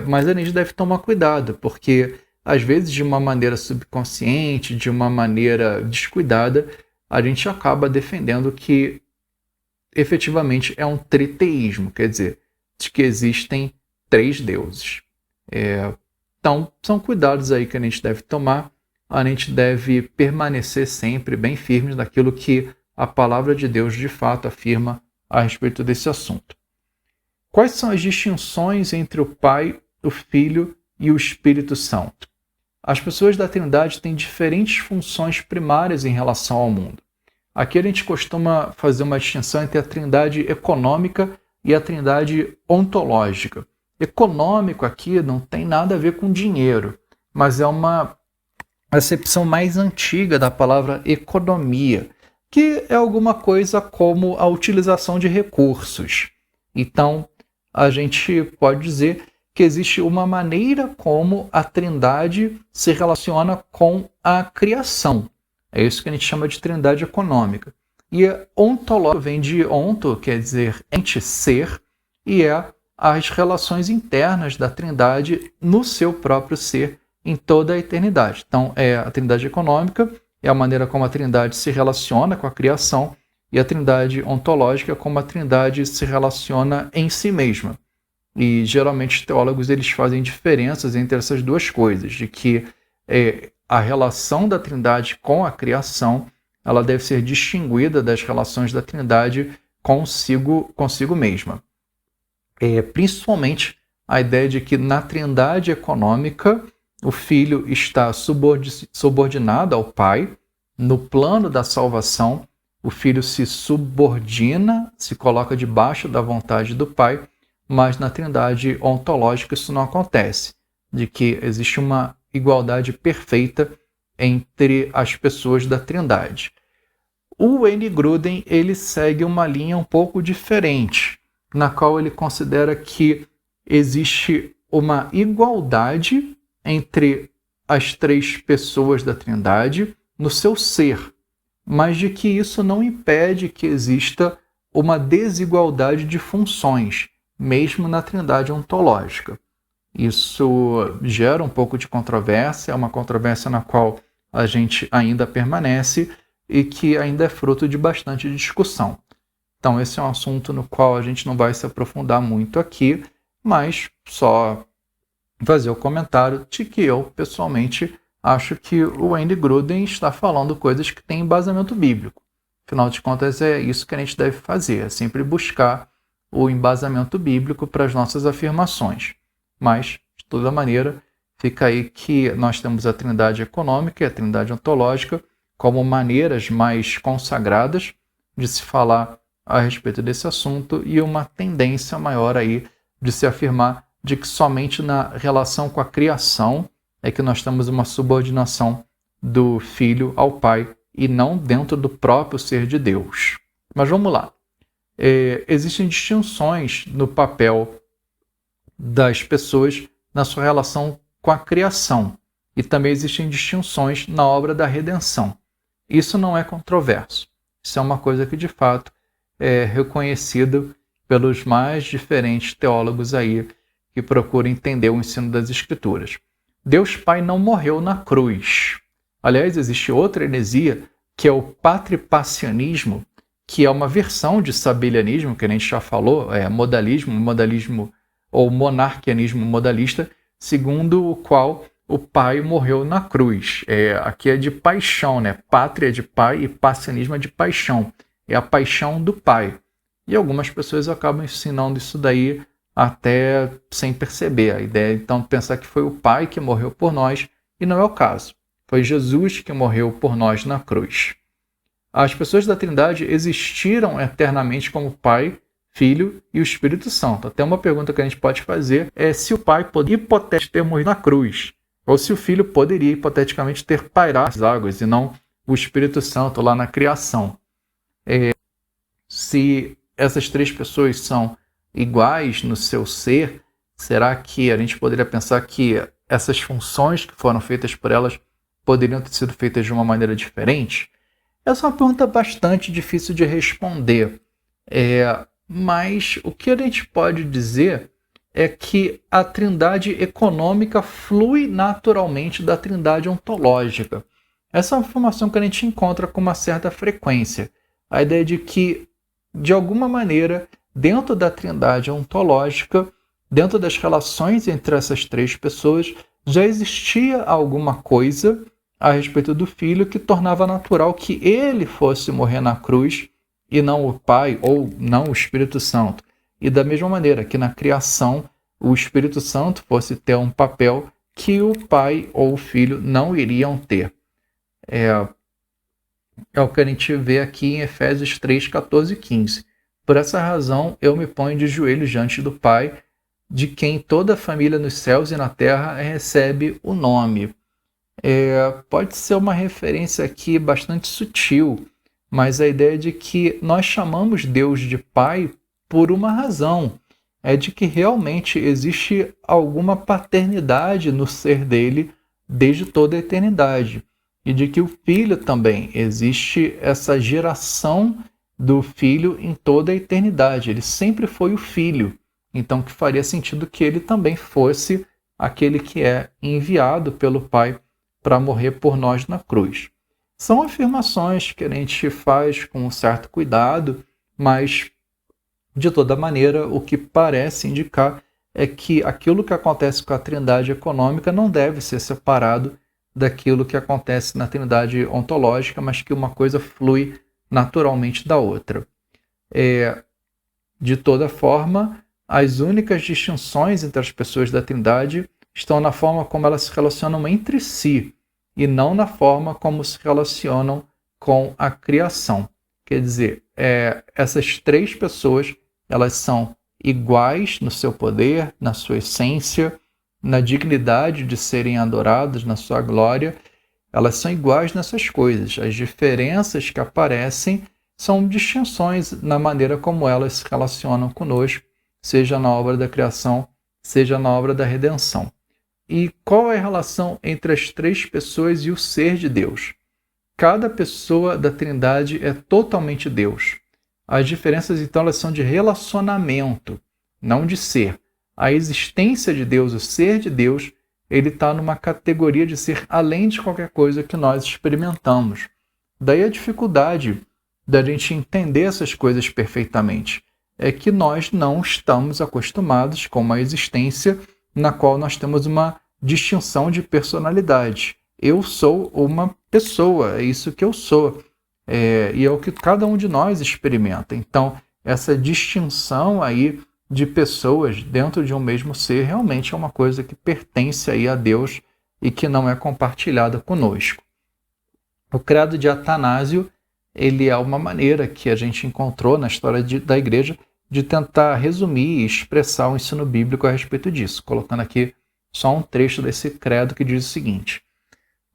Mas a gente deve tomar cuidado, porque às vezes de uma maneira subconsciente, de uma maneira descuidada, a gente acaba defendendo que efetivamente é um triteísmo, quer dizer, de que existem três deuses. Então, são cuidados aí que a gente deve tomar. A gente deve permanecer sempre bem firmes naquilo que a palavra de Deus de fato afirma a respeito desse assunto. Quais são as distinções entre o Pai, o Filho e o Espírito Santo? As pessoas da Trindade têm diferentes funções primárias em relação ao mundo. Aqui a gente costuma fazer uma distinção entre a Trindade econômica e a Trindade ontológica. Econômico aqui não tem nada a ver com dinheiro, mas é uma acepção mais antiga da palavra economia, que é alguma coisa como a utilização de recursos. Então, a gente pode dizer que existe uma maneira como a Trindade se relaciona com a criação. É isso que a gente chama de Trindade econômica. E ontológico vem de onto, quer dizer ente, ser, e é as relações internas da Trindade no seu próprio ser em toda a eternidade. Então, a Trindade econômica é a maneira como a Trindade se relaciona com a criação, e a Trindade ontológica é como a Trindade se relaciona em si mesma. E geralmente os teólogos eles fazem diferenças entre essas duas coisas, de que a relação da Trindade com a criação ela deve ser distinguida das relações da Trindade consigo mesma. Principalmente a ideia de que na Trindade econômica o Filho está subordinado ao Pai. No plano da salvação, o Filho se subordina, se coloca debaixo da vontade do Pai, mas na Trindade ontológica isso não acontece, de que existe uma igualdade perfeita entre as pessoas da Trindade. O Wayne Grudem ele segue uma linha um pouco diferente, na qual ele considera que existe uma igualdade entre as três pessoas da Trindade no seu ser, mas de que isso não impede que exista uma desigualdade de funções, mesmo na Trindade ontológica. Isso gera um pouco de controvérsia, é uma controvérsia na qual a gente ainda permanece e que ainda é fruto de bastante discussão. Então esse é um assunto no qual a gente não vai se aprofundar muito aqui, mas só fazer o comentário de que eu, pessoalmente, acho que o Wayne Grudem está falando coisas que têm embasamento bíblico. Afinal de contas, é isso que a gente deve fazer, é sempre buscar o embasamento bíblico para as nossas afirmações. Mas, de toda maneira, fica aí que nós temos a Trindade econômica e a Trindade ontológica como maneiras mais consagradas de se falar a respeito desse assunto e uma tendência maior aí de se afirmar de que somente na relação com a criação é que nós temos uma subordinação do Filho ao Pai e não dentro do próprio ser de Deus. Mas vamos lá. Existem distinções no papel das pessoas na sua relação com a criação e também existem distinções na obra da redenção. Isso não é controverso. Isso é uma coisa que, de fato, é reconhecido pelos mais diferentes teólogos aí que procuram entender o ensino das Escrituras. Deus Pai não morreu na cruz. Aliás, existe outra heresia, que é o patripassianismo, que é uma versão de sabelianismo, que a gente já falou, modalismo ou monarquianismo modalista, segundo o qual o Pai morreu na cruz. Aqui é de paixão, né? Pátria é de pai e passianismo é de paixão. É a paixão do Pai. E algumas pessoas acabam ensinando isso daí até sem perceber. A ideia então de pensar que foi o Pai que morreu por nós, e não é o caso. Foi Jesus que morreu por nós na cruz. As pessoas da Trindade existiram eternamente como Pai, Filho e o Espírito Santo. Até uma pergunta que a gente pode fazer é se o Pai poderia hipoteticamente ter morrido na cruz, ou se o Filho poderia hipoteticamente ter pairado as águas e não o Espírito Santo lá na criação. Se essas três pessoas são iguais no seu ser, será que a gente poderia pensar que essas funções que foram feitas por elas poderiam ter sido feitas de uma maneira diferente? Essa é uma pergunta bastante difícil de responder, mas o que a gente pode dizer é que a Trindade econômica flui naturalmente da Trindade ontológica. Essa é uma informação que a gente encontra com uma certa frequência. A ideia de que, de alguma maneira, dentro da Trindade ontológica, dentro das relações entre essas três pessoas, já existia alguma coisa a respeito do Filho que tornava natural que ele fosse morrer na cruz e não o Pai ou não o Espírito Santo. E da mesma maneira que na criação o Espírito Santo fosse ter um papel que o Pai ou o Filho não iriam ter. É o que a gente vê aqui em Efésios 3, 14 e 15. Por essa razão eu me ponho de joelhos diante do Pai, de quem toda a família nos céus e na terra recebe o nome. Pode ser uma referência aqui bastante sutil, mas a ideia de que nós chamamos Deus de Pai por uma razão. É de que realmente existe alguma paternidade no ser dele desde toda a eternidade. E de que o Filho também, existe essa geração do Filho em toda a eternidade. Ele sempre foi o Filho. então que faria sentido que ele também fosse aquele que é enviado pelo Pai para morrer por nós na cruz. São afirmações que a gente faz com um certo cuidado, mas, de toda maneira, o que parece indicar é que aquilo que acontece com a Trindade econômica não deve ser separado daquilo que acontece na Trindade ontológica, mas que uma coisa flui naturalmente da outra. De toda forma, as únicas distinções entre as pessoas da Trindade estão na forma como elas se relacionam entre si e não na forma como se relacionam com a criação. Quer dizer, essas três pessoas, elas são iguais no seu poder, na sua essência, na dignidade de serem adoradas, na sua glória. Elas são iguais nessas coisas. As diferenças que aparecem são distinções na maneira como elas se relacionam conosco, seja na obra da criação, seja na obra da redenção. E qual é a relação entre as três pessoas e o ser de Deus? Cada pessoa da Trindade é totalmente Deus. As diferenças, então, elas são de relacionamento, não de ser. A existência de Deus, o ser de Deus, ele está numa categoria de ser além de qualquer coisa que nós experimentamos. Daí a dificuldade da gente entender essas coisas perfeitamente. É que nós não estamos acostumados com uma existência na qual nós temos uma distinção de personalidade. Eu sou uma pessoa, é isso que eu sou. E é o que cada um de nós experimenta. Então, essa distinção aí de pessoas dentro de um mesmo ser realmente é uma coisa que pertence aí a Deus e que não é compartilhada conosco. O credo de Atanásio, ele é uma maneira que a gente encontrou na história da igreja de tentar resumir e expressar o ensino bíblico a respeito disso, colocando aqui só um trecho desse credo que diz o seguinte: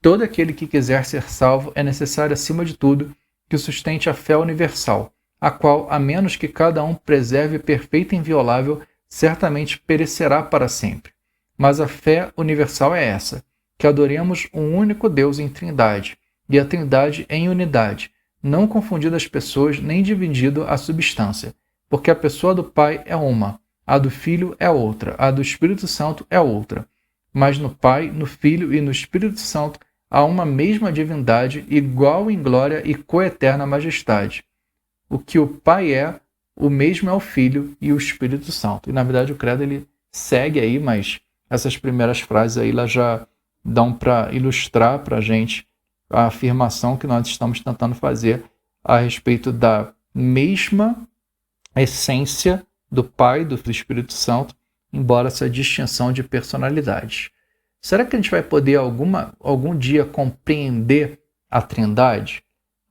todo aquele que quiser ser salvo é necessário, acima de tudo, que sustente a fé universal, a qual, a menos que cada um preserve perfeita e inviolável, certamente perecerá para sempre. Mas a fé universal é essa, que adoremos um único Deus em Trindade, e a Trindade em unidade, não confundido as pessoas nem dividido a substância, porque a pessoa do Pai é uma, a do Filho é outra, a do Espírito Santo é outra. Mas no Pai, no Filho e no Espírito Santo há uma mesma divindade, igual em glória e coeterna majestade. O que o Pai é, o mesmo é o Filho e o Espírito Santo. E na verdade o credo ele segue aí, mas essas primeiras frases aí elas já dão para ilustrar para a gente a afirmação que nós estamos tentando fazer a respeito da mesma essência do Pai, do Espírito Santo, embora essa distinção de personalidades. Será que a gente vai poder algum dia compreender a Trindade?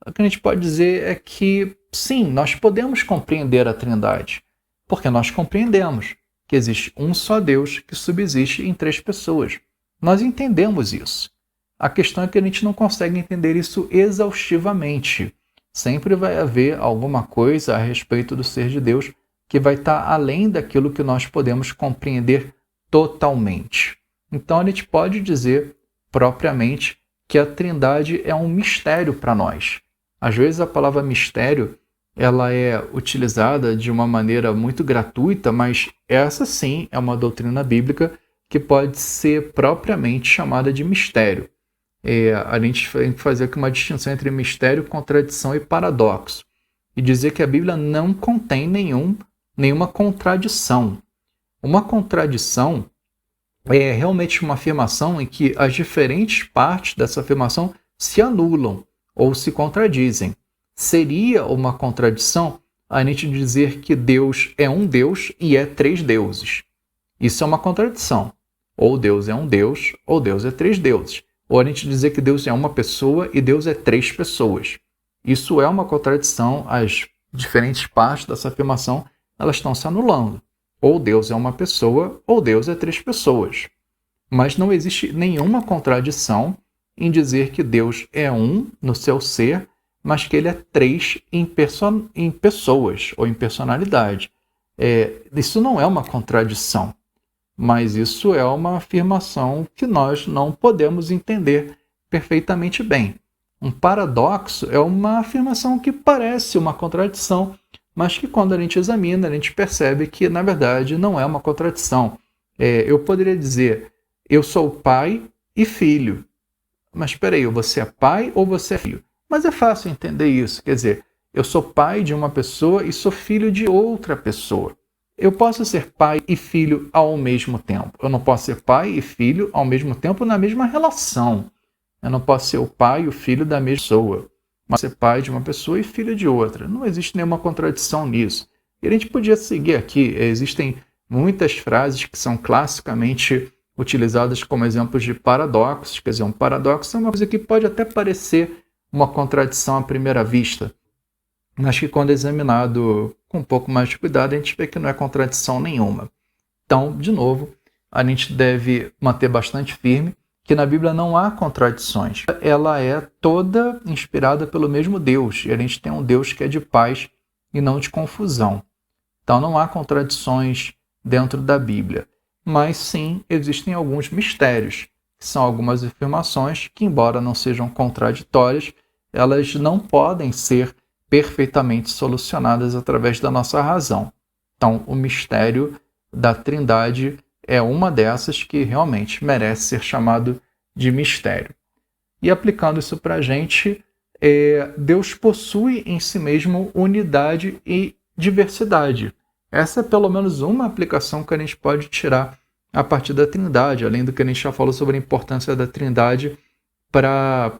O que a gente pode dizer é que, sim, nós podemos compreender a Trindade, porque nós compreendemos que existe um só Deus que subsiste em três pessoas. Nós entendemos isso. A questão é que a gente não consegue entender isso exaustivamente. Sempre vai haver alguma coisa a respeito do ser de Deus que vai estar além daquilo que nós podemos compreender totalmente. Então a gente pode dizer propriamente que a Trindade é um mistério para nós. Às vezes a palavra mistério ela é utilizada de uma maneira muito gratuita, mas essa sim é uma doutrina bíblica que pode ser propriamente chamada de mistério. A gente tem que fazer aqui uma distinção entre mistério, contradição e paradoxo. E dizer que a Bíblia não contém nenhuma contradição. Uma contradição é realmente uma afirmação em que as diferentes partes dessa afirmação se anulam ou se contradizem. Seria uma contradição a gente dizer que Deus é um Deus e é três deuses. Isso é uma contradição. Ou Deus é um Deus, ou Deus é três deuses. Ou a gente dizer que Deus é uma pessoa e Deus é três pessoas. Isso é uma contradição, as diferentes partes dessa afirmação elas estão se anulando. Ou Deus é uma pessoa, ou Deus é três pessoas. Mas não existe nenhuma contradição em dizer que Deus é um no seu ser, mas que ele é três em pessoas ou em personalidade. Isso não é uma contradição. Mas isso é uma afirmação que nós não podemos entender perfeitamente bem. Um paradoxo é uma afirmação que parece uma contradição, mas que quando a gente examina, a gente percebe que, na verdade, não é uma contradição. Eu poderia dizer, eu sou pai e filho. Mas espera aí, você é pai ou você é filho? Mas é fácil entender isso. Quer dizer, eu sou pai de uma pessoa e sou filho de outra pessoa. Eu posso ser pai e filho ao mesmo tempo. Eu não posso ser pai e filho ao mesmo tempo na mesma relação. Eu não posso ser o pai e o filho da mesma pessoa. Mas ser pai de uma pessoa e filho de outra. Não existe nenhuma contradição nisso. E a gente podia seguir aqui. Existem muitas frases que são classicamente utilizadas como exemplos de paradoxos. Quer dizer, um paradoxo é uma coisa que pode até parecer uma contradição à primeira vista, mas que quando examinado com um pouco mais de cuidado, a gente vê que não é contradição nenhuma. Então, de novo, a gente deve manter bastante firme que na Bíblia não há contradições. Ela é toda inspirada pelo mesmo Deus, e a gente tem um Deus que é de paz e não de confusão. Então não há contradições dentro da Bíblia, mas sim existem alguns mistérios, que são algumas afirmações que, embora não sejam contraditórias, elas não podem ser perfeitamente solucionadas através da nossa razão. Então, o mistério da Trindade é uma dessas que realmente merece ser chamado de mistério. E aplicando isso para a gente, Deus possui em si mesmo unidade e diversidade. Essa é pelo menos uma aplicação que a gente pode tirar a partir da Trindade, além do que a gente já falou sobre a importância da Trindade para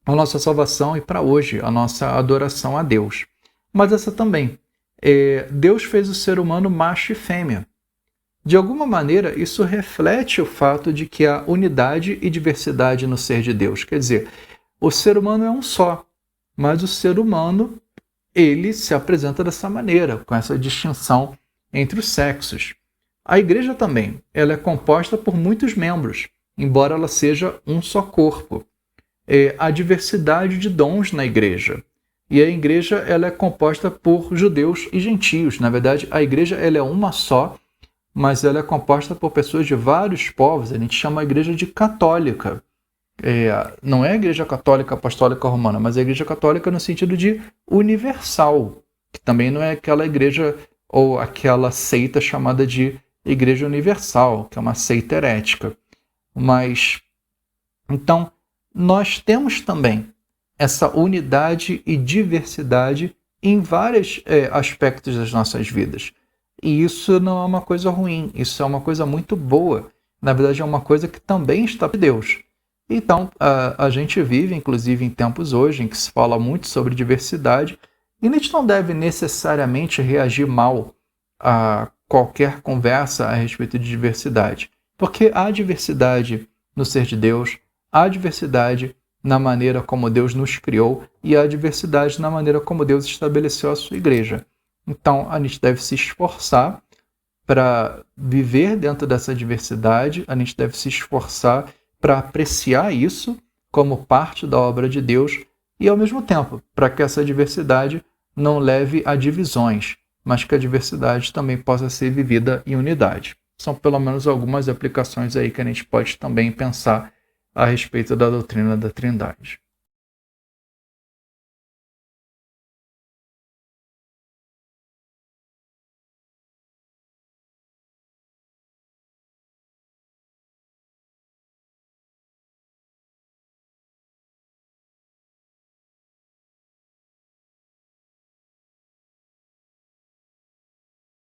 a nossa salvação e para hoje, a nossa adoração a Deus. Mas essa também. Deus fez o ser humano macho e fêmea. De alguma maneira, isso reflete o fato de que há unidade e diversidade no ser de Deus. Quer dizer, o ser humano é um só, mas o ser humano, ele se apresenta dessa maneira, com essa distinção entre os sexos. A igreja também, ela é composta por muitos membros, embora ela seja um só corpo. Há diversidade de dons na igreja. E a igreja ela é composta por judeus e gentios. Na verdade, a igreja ela é uma só, mas ela é composta por pessoas de vários povos. A gente chama a igreja de católica. Não é a igreja católica apostólica romana, mas a igreja católica no sentido de universal, que também não é aquela igreja ou aquela seita chamada de igreja universal, que é uma seita herética. Mas, então, nós temos também essa unidade e diversidade em vários aspectos das nossas vidas. E isso não é uma coisa ruim, isso é uma coisa muito boa. Na verdade, é uma coisa que também está de Deus. Então, a gente vive, inclusive, em tempos hoje em que se fala muito sobre diversidade, e a gente não deve necessariamente reagir mal a qualquer conversa a respeito de diversidade, porque há diversidade no ser de Deus, há diversidade na maneira como Deus nos criou e há diversidade na maneira como Deus estabeleceu a sua igreja. Então, a gente deve se esforçar para viver dentro dessa diversidade, a gente deve se esforçar para apreciar isso como parte da obra de Deus e, ao mesmo tempo, para que essa diversidade não leve a divisões, mas que a diversidade também possa ser vivida em unidade. São pelo menos algumas aplicações aí que a gente pode também pensar a respeito da doutrina da Trindade.